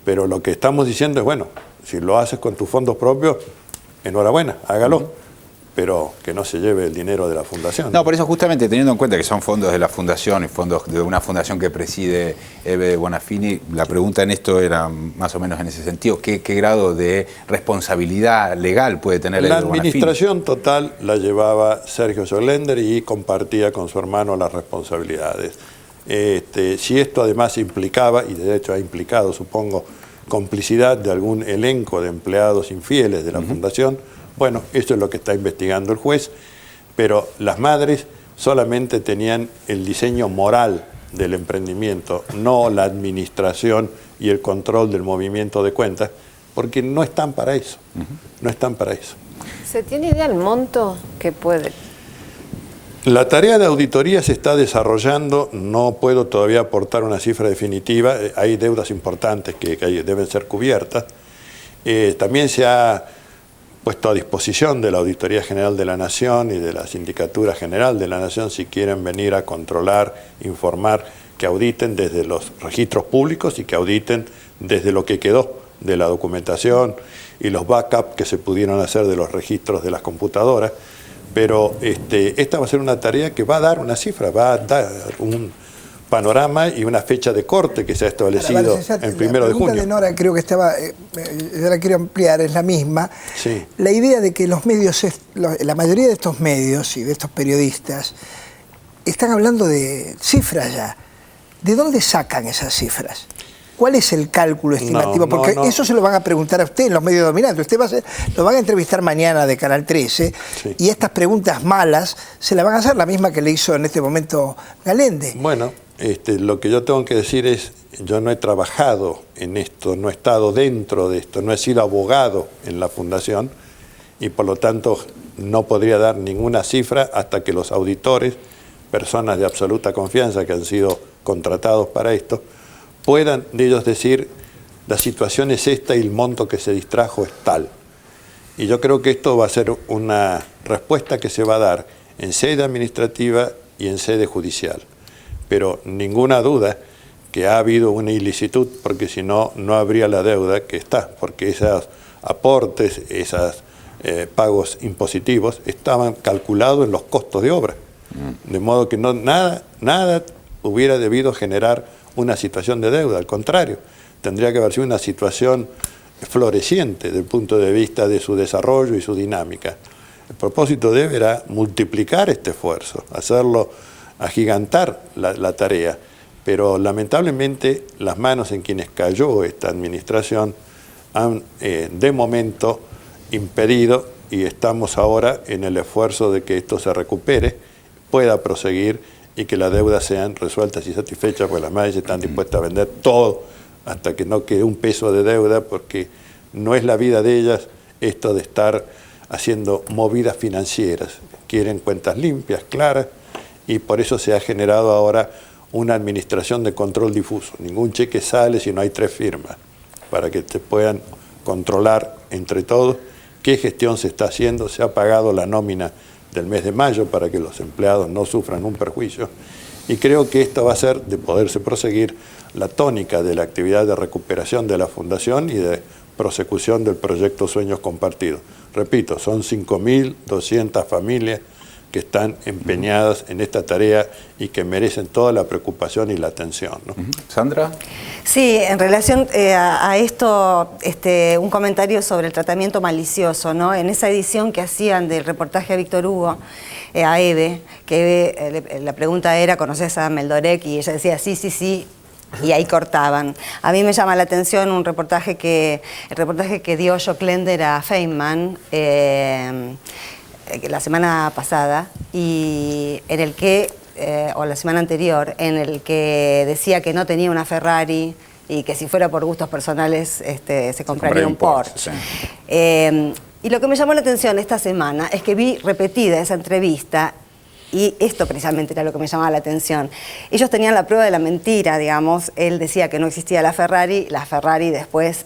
pero lo que estamos diciendo es, bueno, si lo haces con tus fondos propios, enhorabuena, hágalo. Pero que no se lleve el dinero de la fundación. No, por eso justamente teniendo en cuenta que son fondos de la fundación y fondos de una fundación que preside Eve Bonafini, la pregunta en esto era más o menos en ese sentido, ¿qué grado de responsabilidad legal puede tener Eve Bonafini? La administración total la llevaba Sergio Joclender y compartía con su hermano las responsabilidades. Si esto además implicaba, y de hecho ha implicado, supongo, complicidad de algún elenco de empleados infieles de la fundación, bueno, esto es lo que está investigando el juez, pero las madres solamente tenían el diseño moral del emprendimiento, no la administración y el control del movimiento de cuentas, porque no están para eso, no están para eso. ¿Se tiene idea del monto que puede La tarea de auditoría se está desarrollando, no puedo todavía aportar una cifra definitiva, hay deudas importantes que deben ser cubiertas. También se ha puesto a disposición de la Auditoría General de la Nación y de la Sindicatura General de la Nación si quieren venir a controlar, informar, que auditen desde los registros públicos y que auditen desde lo que quedó de la documentación y los backups que se pudieron hacer de los registros de las computadoras. Pero esta va a ser una tarea que va a dar una cifra, va a dar un panorama y una fecha de corte que se ha establecido el 1 de junio. La pregunta de Nora creo que estaba, yo la quiero ampliar, es la misma. Sí. La idea de que los medios, la mayoría de estos medios y de estos periodistas están hablando de cifras ya. ¿De dónde sacan esas cifras? ¿Cuál es el cálculo estimativo? Porque eso se lo van a preguntar a usted en los medios dominantes. Usted lo van a entrevistar mañana de Canal 13 y estas preguntas malas se las van a hacer la misma que le hizo en este momento Galende. Bueno, lo que yo tengo que decir es, yo no he trabajado en esto, no he estado dentro de esto, no he sido abogado en la Fundación y por lo tanto no podría dar ninguna cifra hasta que los auditores, personas de absoluta confianza que han sido contratados para esto, puedan de ellos decir, la situación es esta y el monto que se distrajo es tal. Y yo creo que esto va a ser una respuesta que se va a dar en sede administrativa y en sede judicial. Pero ninguna duda que ha habido una ilicitud, porque si no, no habría la deuda que está, porque esos aportes, esos pagos impositivos estaban calculados en los costos de obra. De modo que nada hubiera debido generar una situación de deuda, al contrario, tendría que haber sido una situación floreciente desde el punto de vista de su desarrollo y su dinámica. El propósito era multiplicar este esfuerzo, hacerlo agigantar la tarea, pero lamentablemente las manos en quienes cayó esta administración han de momento impedido y estamos ahora en el esfuerzo de que esto se recupere, pueda proseguir y que las deudas sean resueltas y satisfechas, porque las madres están dispuestas a vender todo hasta que no quede un peso de deuda, porque no es la vida de ellas esto de estar haciendo movidas financieras. Quieren cuentas limpias, claras, y por eso se ha generado ahora una administración de control difuso. Ningún cheque sale si no hay 3 firmas, para que se puedan controlar entre todos qué gestión se está haciendo. Se ha pagado la nómina del mes de mayo para que los empleados no sufran un perjuicio y creo que esto va a ser, de poderse proseguir, la tónica de la actividad de recuperación de la Fundación y de prosecución del proyecto Sueños Compartidos. Repito, son 5.200 familias que están empeñadas en esta tarea y que merecen toda la preocupación y la atención, ¿no? ¿Sandra? Sí, en relación a esto, un comentario sobre el tratamiento malicioso, ¿no? En esa edición que hacían del reportaje a Víctor Hugo, a Eve, que Eve, la pregunta era, ¿conoces a Meldorek? Y ella decía, sí, y ahí cortaban. A mí me llama la atención el reportaje que dio Joclender a Feynman, la semana pasada, y en el que, o la semana anterior, en el que decía que no tenía una Ferrari y que si fuera por gustos personales se compraría un Porsche. Sí. Y lo que me llamó la atención esta semana es que vi repetida esa entrevista. Y esto precisamente era lo que me llamaba la atención. Ellos tenían la prueba de la mentira, digamos. Él decía que no existía la Ferrari después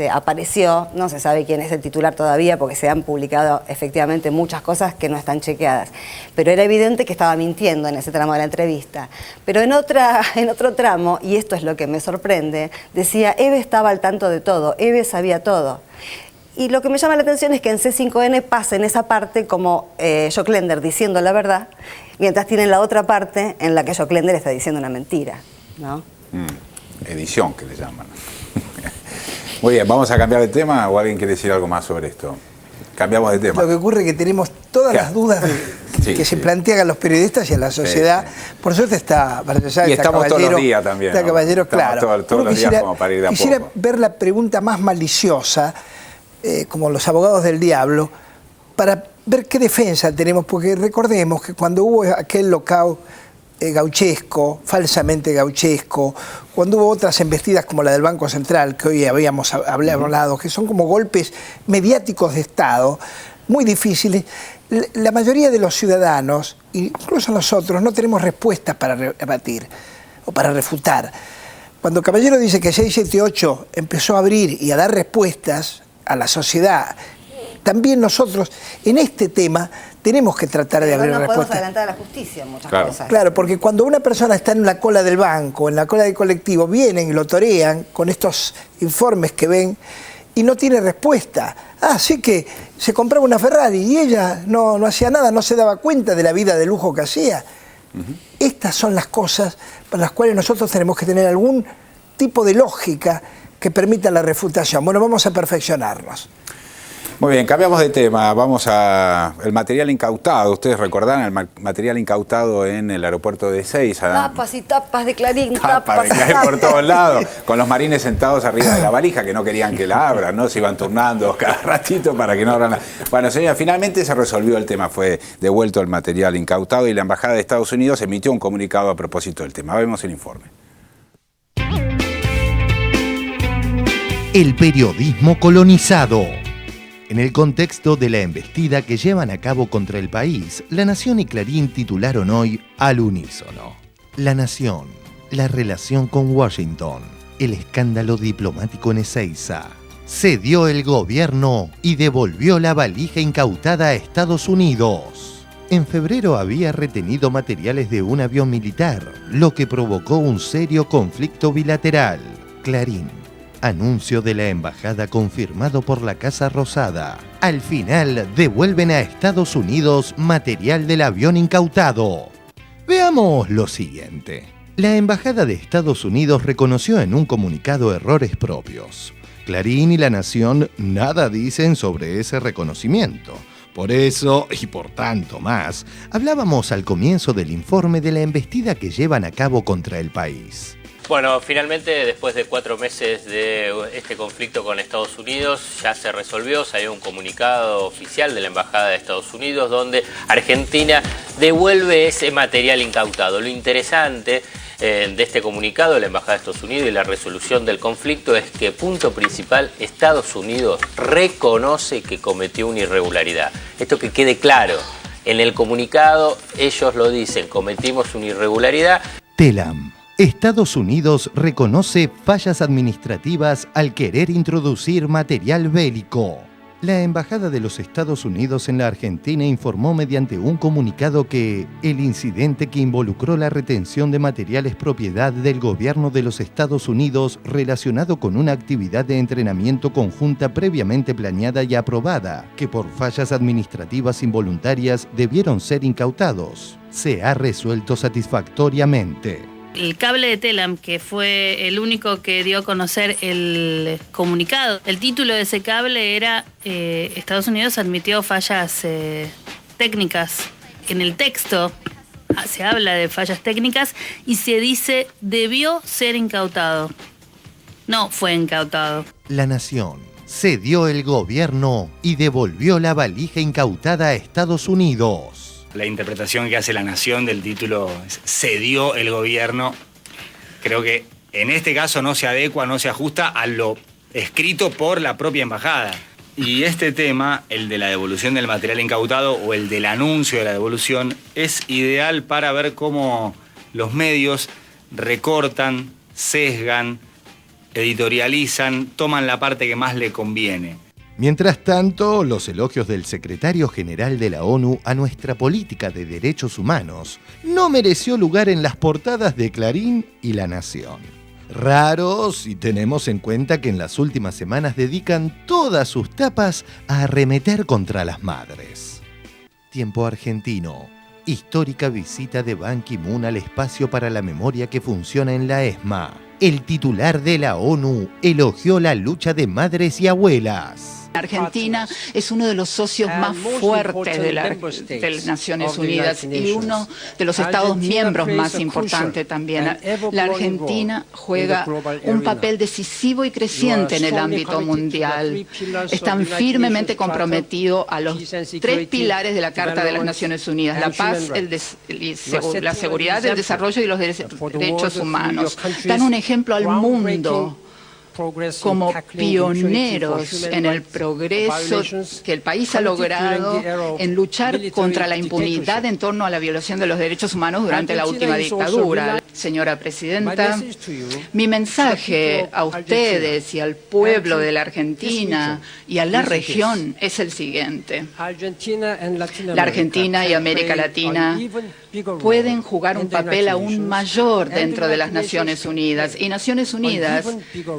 apareció. No se sabe quién es el titular todavía porque se han publicado efectivamente muchas cosas que no están chequeadas. Pero era evidente que estaba mintiendo en ese tramo de la entrevista. Pero en otro tramo, y esto es lo que me sorprende, decía, Eve estaba al tanto de todo, Eve sabía todo. Y lo que me llama la atención es que en C5N pasa en esa parte como Joclender diciendo la verdad, mientras tienen la otra parte en la que Joclender está diciendo una mentira, ¿no? Edición, que le llaman. Muy bien, ¿vamos a cambiar de tema o alguien quiere decir algo más sobre esto? Cambiamos de tema. Lo que ocurre es que tenemos todas las dudas que se plantean a los periodistas y a la sociedad. Sí. Por suerte está Bartesá, y estamos todos los días también. Está Caballero, claro. Todos los días como para ir de a poco. Quisiera ver la pregunta más maliciosa, como los abogados del diablo, para ver qué defensa tenemos, porque recordemos que cuando hubo aquel lockout gauchesco, falsamente gauchesco, cuando hubo otras embestidas como la del Banco Central, que hoy habíamos hablado, que son como golpes mediáticos de Estado, muy difíciles, La mayoría de los ciudadanos, incluso nosotros, no tenemos respuestas para rebatir o para refutar. Cuando Caballero dice que 678 empezó a abrir y a dar respuestas a la sociedad, también nosotros en este tema tenemos que tratar de abrir respuestas. No podemos adelantar a la justicia en muchas cosas. Claro, porque cuando una persona está en la cola del banco, en la cola del colectivo, vienen y lo torean con estos informes que ven y no tiene respuesta. Así que se compraba una Ferrari y ella no hacía nada, no se daba cuenta de la vida de lujo que hacía. Estas son las cosas para las cuales nosotros tenemos que tener algún tipo de lógica que permita la refutación. Bueno, vamos a perfeccionarnos. Muy bien, cambiamos de tema. Vamos a el material incautado. Ustedes recordarán el material incautado en el aeropuerto de Ezeiza. Tapas y tapas de Clarín, tapas de Clarín por todos lados, con los marines sentados arriba de la valija que no querían que la abran, ¿no? Se iban turnando cada ratito para que no abran la... Bueno, señora, finalmente se resolvió el tema. Fue devuelto el material incautado y la Embajada de Estados Unidos emitió un comunicado a propósito del tema. Vemos el informe. El periodismo colonizado. En el contexto de la embestida que llevan a cabo contra el país, La Nación y Clarín titularon hoy al unísono: La Nación, la relación con Washington, el escándalo diplomático en Ezeiza. Cedió el gobierno y devolvió la valija incautada a Estados Unidos. En febrero había retenido materiales de un avión militar, lo que provocó un serio conflicto bilateral. Clarín. Anuncio de la embajada confirmado por la Casa Rosada. Al final devuelven a Estados Unidos material del avión incautado. Veamos lo siguiente. La embajada de Estados Unidos reconoció en un comunicado errores propios. Clarín y La Nación nada dicen sobre ese reconocimiento. Por eso, y por tanto más, hablábamos al comienzo del informe de la embestida que llevan a cabo contra el país. Bueno, finalmente, después de 4 meses de este conflicto con Estados Unidos, ya se resolvió, salió un comunicado oficial de la Embajada de Estados Unidos donde Argentina devuelve ese material incautado. Lo interesante de este comunicado de la Embajada de Estados Unidos y la resolución del conflicto es que, punto principal, Estados Unidos reconoce que cometió una irregularidad. Esto que quede claro, en el comunicado ellos lo dicen, cometimos una irregularidad. Telam. Estados Unidos reconoce fallas administrativas al querer introducir material bélico. La Embajada de los Estados Unidos en la Argentina informó mediante un comunicado que el incidente que involucró la retención de materiales propiedad del gobierno de los Estados Unidos relacionado con una actividad de entrenamiento conjunta previamente planeada y aprobada, que por fallas administrativas involuntarias debieron ser incautados, se ha resuelto satisfactoriamente. El cable de Telam, que fue el único que dio a conocer el comunicado, el título de ese cable era Estados Unidos admitió fallas técnicas. En el texto se habla de fallas técnicas y se dice debió ser incautado. No fue incautado. La Nación cedió el gobierno y devolvió la valija incautada a Estados Unidos. La interpretación que hace La Nación del título cedió el gobierno, creo que en este caso no se adecua, no se ajusta a lo escrito por la propia embajada. Y este tema, el de la devolución del material incautado o el del anuncio de la devolución, es ideal para ver cómo los medios recortan, sesgan, editorializan, toman la parte que más le conviene. Mientras tanto, los elogios del secretario general de la ONU a nuestra política de derechos humanos no mereció lugar en las portadas de Clarín y La Nación. Raro si tenemos en cuenta que en las últimas semanas dedican todas sus tapas a arremeter contra las madres. Tiempo argentino. Histórica visita de Ban Ki-moon al espacio para la memoria que funciona en la ESMA. El titular de la ONU elogió la lucha de madres y abuelas. Argentina es uno de los socios más fuertes de las Naciones Unidas y uno de los Estados miembros más importantes también. La Argentina juega un papel decisivo y creciente en el ámbito mundial. Están firmemente comprometidos a los 3 pilares de la Carta de las Naciones Unidas: la paz, la seguridad, el desarrollo y los derechos humanos. Dan un ejemplo al mundo como pioneros en el progreso que el país ha logrado en luchar contra la impunidad en torno a la violación de los derechos humanos durante la última dictadura. Señora Presidenta, mi mensaje a ustedes y al pueblo de la Argentina y a la región es el siguiente. La Argentina y América Latina pueden jugar un papel aún mayor dentro de las Naciones Unidas, y Naciones Unidas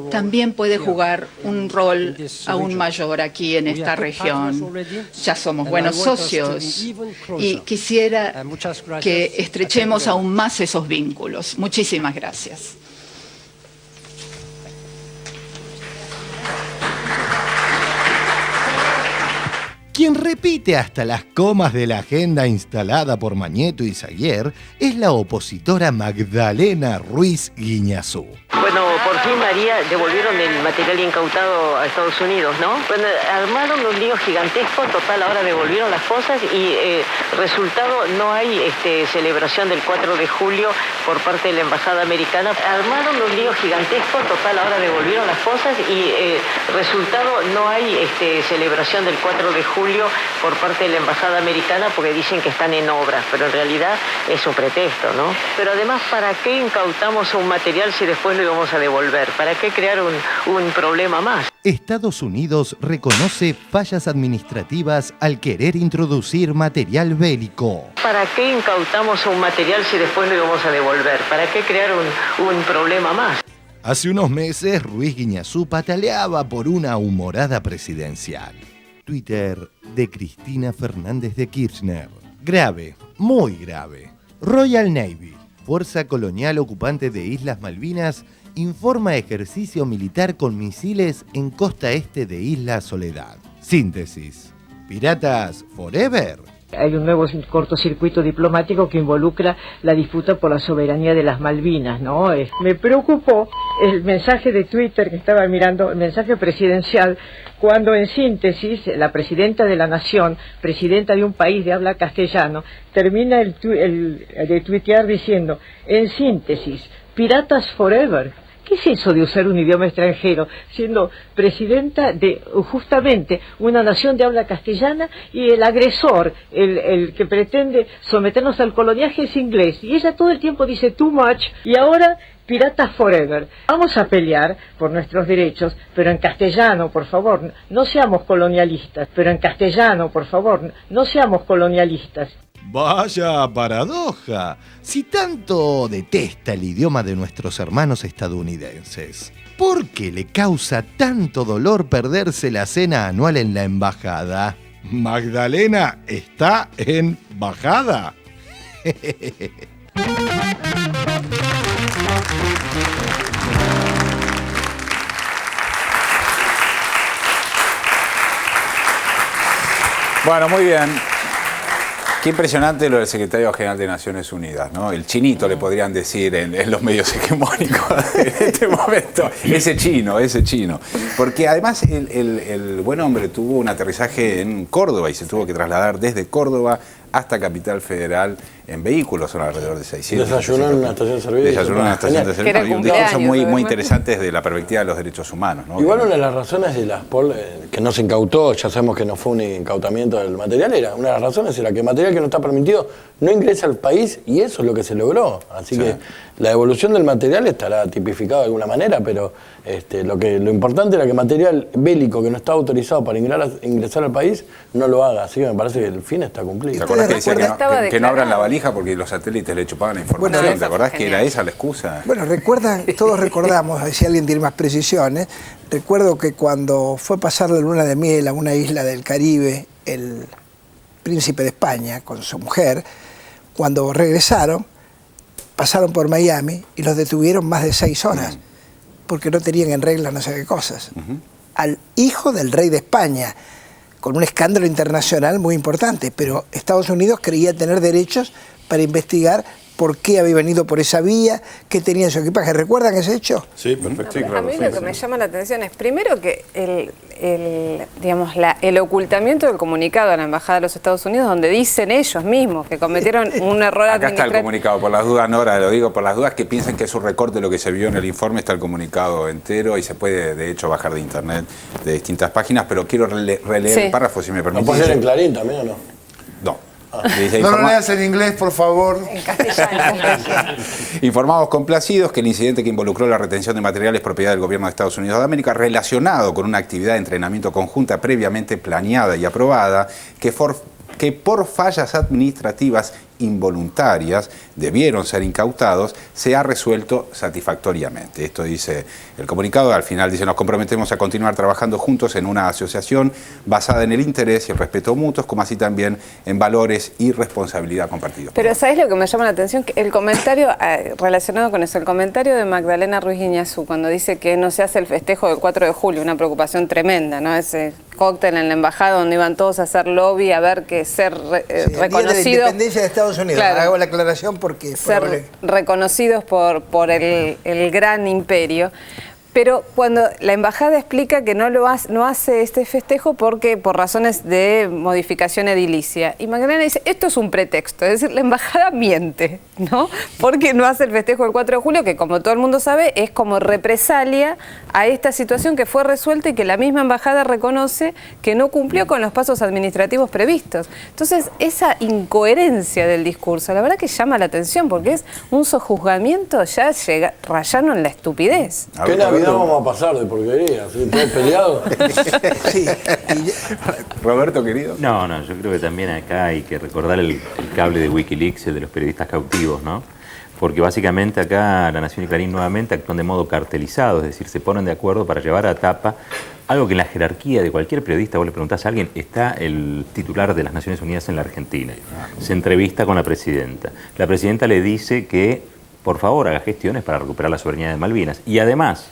también puede jugar un rol aún mayor aquí en esta región. Ya somos buenos socios y quisiera que estrechemos aún más esos vínculos. Muchísimas gracias. Quien repite hasta las comas de la agenda instalada por Mañeto y Zaguer es la opositora Magdalena Ruiz Guiñazú. Bueno, por fin, María, devolvieron el material incautado a Estados Unidos, ¿no? Bueno, armaron un lío gigantesco, total, ahora devolvieron las cosas y resultado, no hay celebración del 4 de julio por parte de la Embajada Americana. Armaron un lío gigantesco, total, ahora devolvieron las cosas y resultado, no hay celebración del 4 de julio por parte de la Embajada Americana porque dicen que están en obras, pero en realidad es un pretexto, ¿no? Pero además, ¿para qué incautamos un material si después lo íbamos a devolver? ¿Para qué crear un problema más? Estados Unidos reconoce fallas administrativas al querer introducir material bélico. ¿Para qué incautamos un material si después lo íbamos a devolver? ¿Para qué crear un problema más? Hace unos meses, Ruiz Guiñazú pataleaba por una humorada presidencial. Twitter de Cristina Fernández de Kirchner. Grave, muy grave. Royal Navy, fuerza colonial ocupante de Islas Malvinas, informa ejercicio militar con misiles en costa este de Isla Soledad. Síntesis. ¿Piratas forever? Hay un nuevo cortocircuito diplomático que involucra la disputa por la soberanía de las Malvinas, ¿no? Me preocupó el mensaje de Twitter que estaba mirando, el mensaje presidencial, cuando en síntesis la presidenta de la Nación, presidenta de un país de habla castellano, termina de tuitear diciendo, en síntesis, piratas forever. ¿Qué es eso de usar un idioma extranjero siendo presidenta de justamente una nación de habla castellana y el agresor, el que pretende someternos al coloniaje es inglés? Y ella todo el tiempo dice too much y ahora piratas forever. Vamos a pelear por nuestros derechos, pero en castellano, por favor, no seamos colonialistas. Pero en castellano, por favor, no seamos colonialistas. Vaya paradoja, si tanto detesta el idioma de nuestros hermanos estadounidenses, ¿por qué le causa tanto dolor perderse la cena anual en la embajada? ¿Magdalena está en bajada? Bueno, muy bien. Qué impresionante lo del secretario general de Naciones Unidas, ¿no? El chinito le podrían decir en los medios hegemónicos en este momento. Ese chino. Porque además el buen hombre tuvo un aterrizaje en Córdoba y se tuvo que trasladar desde Córdoba hasta Capital Federal en vehículos, son alrededor de 600. Desayunó en una estación de servicio. Desayunó en una estación de servicio y un discurso muy interesante desde la perspectiva de los derechos humanos, ¿no? Igual una de las razones de las que no se incautó, ya sabemos que no fue un incautamiento del material, una de las razones era que el material que no está permitido no ingresa al país y eso es lo que se logró. Así que la devolución del material estará tipificado de alguna manera, pero lo importante era que material bélico que no está autorizado para ingresar al país no lo haga. Así que me parece que el fin está cumplido. ¿Te acordás que decía que no abran la valija porque los satélites le chupaban la información? Bueno, ¿te acordás que era esa la excusa? Bueno, todos recordamos, si alguien tiene más precisiones, recuerdo que cuando fue a pasar la luna de miel a una isla del Caribe, el príncipe de España con su mujer, cuando regresaron, pasaron por Miami y los detuvieron más de 6 horas, porque no tenían en regla no sé qué cosas. Al hijo del rey de España, con un escándalo internacional muy importante, pero Estados Unidos creía tener derechos para investigar por qué había venido por esa vía, qué tenía en su equipaje. ¿Recuerdan ese hecho? Sí, perfecto. Sí, A mí lo que me llama la atención es primero que el ocultamiento del comunicado a la Embajada de los Estados Unidos, donde dicen ellos mismos que cometieron un error Acá está el administrativo. comunicado, por las dudas, Nora, lo digo por las dudas que piensen que es un recorte de lo que se vio en el informe, está el comunicado entero y se puede de hecho bajar de internet de distintas páginas, pero quiero releer el párrafo si me permitís. ¿Lo puedes leer en Clarín también o no? No. No lo leas en inglés, por favor. En castellano. Informados complacidos que el incidente que involucró la retención de materiales propiedad del gobierno de Estados Unidos de América relacionado con una actividad de entrenamiento conjunta previamente planeada y aprobada que por fallas administrativas involuntarias debieron ser incautados, se ha resuelto satisfactoriamente. Esto dice el comunicado. Al final dice: nos comprometemos a continuar trabajando juntos en una asociación basada en el interés y el respeto mutuos, como así también en valores y responsabilidad compartidos. Pero ¿sabes lo que me llama la atención? Que el comentario relacionado con eso, el comentario de Magdalena Ruiz Guiñazú, cuando dice que no se hace el festejo del 4 de julio, una preocupación tremenda, ¿no? Ese cóctel en la embajada donde iban todos a hacer lobby, a ver que ser reconocidos. El día de la independencia de Estados Unidos. Claro. Hago la aclaración porque... Ser reconocidos por el gran imperio. Pero cuando la embajada explica que no hace este festejo porque por razones de modificación edilicia. Y Magdalena dice, esto es un pretexto. Es decir, la embajada miente, ¿no? Porque no hace el festejo del 4 de julio, que como todo el mundo sabe, es como represalia a esta situación que fue resuelta y que la misma embajada reconoce que no cumplió con los pasos administrativos previstos. Entonces, esa incoherencia del discurso, la verdad que llama la atención, porque es un sojuzgamiento ya rayando en la estupidez. ¿Qué Navidad vamos a pasar de porquería? ¿Sí? ¿Todos peleados? Sí. Roberto, querido. No, yo creo que también acá hay que recordar el cable de Wikileaks, el de los periodistas cautivos, ¿no? Porque básicamente acá La Nación y Clarín nuevamente actúan de modo cartelizado, es decir, se ponen de acuerdo para llevar a tapa algo que en la jerarquía de cualquier periodista, vos le preguntás a alguien, está el titular de las Naciones Unidas en la Argentina, se entrevista con la presidenta le dice que por favor haga gestiones para recuperar la soberanía de Malvinas y además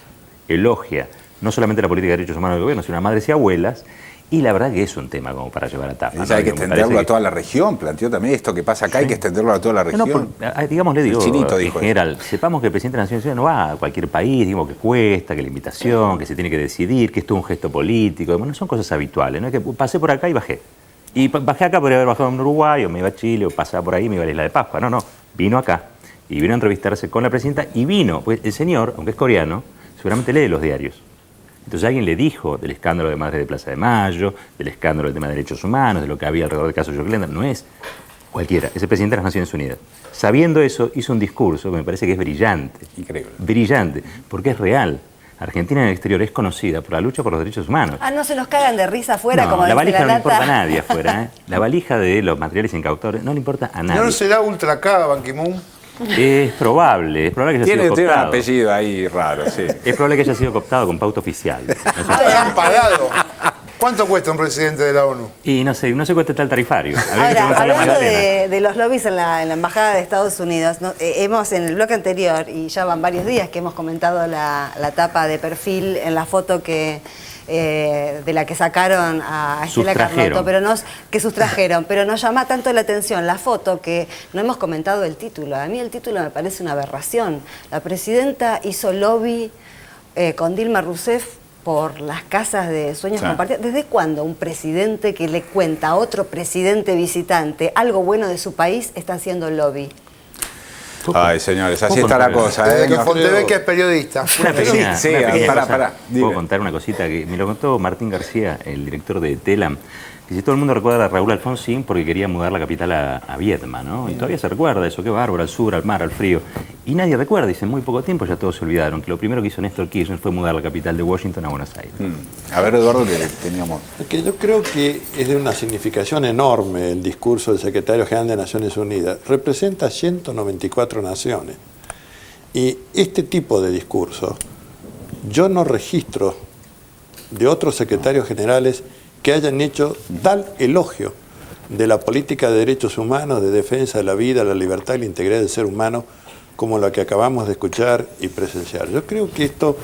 elogia no solamente la política de derechos humanos del gobierno, sino a madres y abuelas. Y la verdad que es un tema como para llevar a tapa. ¿No? Hay que extenderlo a toda la región, planteó también esto que pasa acá, hay que extenderlo a toda la región. Digamos, le digo, Chinito en dijo general, sepamos que el presidente de las Naciones Unidas no va a cualquier país, digo que cuesta, que la invitación, que se tiene que decidir, que esto es un gesto político, bueno, son cosas habituales, ¿no? Es que pasé por acá y bajé. Y bajé acá, podría haber bajado en Uruguay, o me iba a Chile, o pasaba por ahí y me iba a la Isla de Pascua. No, vino acá. Y vino a entrevistarse con la presidenta y vino, pues el señor, aunque es coreano, seguramente lee los diarios. Entonces alguien le dijo del escándalo de Madres de Plaza de Mayo, del escándalo del tema de derechos humanos, de lo que había alrededor del caso de Glender. No es cualquiera, es el presidente de las Naciones Unidas. Sabiendo eso, hizo un discurso que me parece que es brillante. Increíble. Brillante, porque es real. Argentina en el exterior es conocida por la lucha por los derechos humanos. No se nos cagan de risa afuera, no, como la dice valija la no le lata. importa a nadie afuera. ¿eh? La valija de los materiales incautados no le importa a nadie. ¿No será Ultra K, Ban Ki-moon? Es probable que haya sido cooptado. Tiene un apellido ahí raro, sí. Es probable que haya sido cooptado con pauta oficial. ¿Han pagado? ¿Cuánto cuesta un presidente de la ONU? Y no sé cuánto está el tarifario. Ahora, hablando de los lobbies en la Embajada de Estados Unidos, hemos en el bloque anterior, y ya van varios días que hemos comentado la tapa de perfil en la foto que... de la que sacaron a Estela Carlotto, que sustrajeron, pero nos llama tanto la atención la foto que no hemos comentado el título. A mí el título me parece una aberración. La presidenta hizo lobby con Dilma Rousseff por las casas de sueños compartidos. ¿Desde cuándo un presidente que le cuenta a otro presidente visitante algo bueno de su país está haciendo lobby? Ay, señores, así está la cosa. Desde que Fontevecchia es periodista. Puedo contar una cosita que me lo contó Martín García, el director de Telam. Que si todo el mundo recuerda a Raúl Alfonsín porque quería mudar la capital a Viedma, ¿no? Y todavía se recuerda eso, qué bárbaro, al sur, al mar, al frío. Y nadie recuerda, dice, en muy poco tiempo ya todos se olvidaron, que lo primero que hizo Néstor Kirchner fue mudar la capital de Washington a Buenos Aires. A ver, Eduardo, que teníamos... Que yo creo que es de una significación enorme el discurso del secretario general de Naciones Unidas. Representa 194 naciones. Y este tipo de discurso, yo no registro de otros secretarios generales que hayan hecho tal elogio de la política de derechos humanos, de defensa de la vida, la libertad y la integridad del ser humano, como la que acabamos de escuchar y presenciar. Yo creo que esto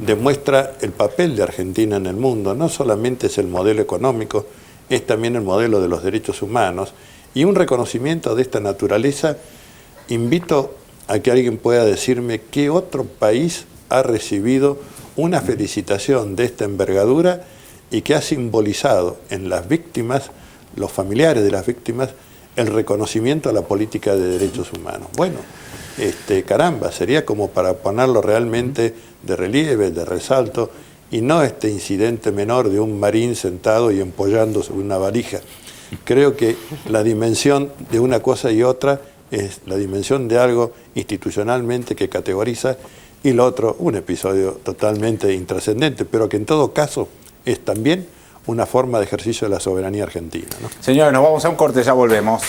demuestra el papel de Argentina en el mundo. No solamente es el modelo económico, es también el modelo de los derechos humanos, y un reconocimiento de esta naturaleza invito a que alguien pueda decirme qué otro país ha recibido una felicitación de esta envergadura y que ha simbolizado en las víctimas, los familiares de las víctimas, el reconocimiento a la política de derechos humanos. Bueno, caramba, sería como para ponerlo realmente de relieve, de resalto, y no este incidente menor de un marín sentado y empollando sobre una valija. Creo que la dimensión de una cosa y otra es la dimensión de algo institucionalmente que categoriza, y lo otro, un episodio totalmente intrascendente, pero que en todo caso es también una forma de ejercicio de la soberanía argentina, ¿no? Señores, nos vamos a un corte, ya volvemos.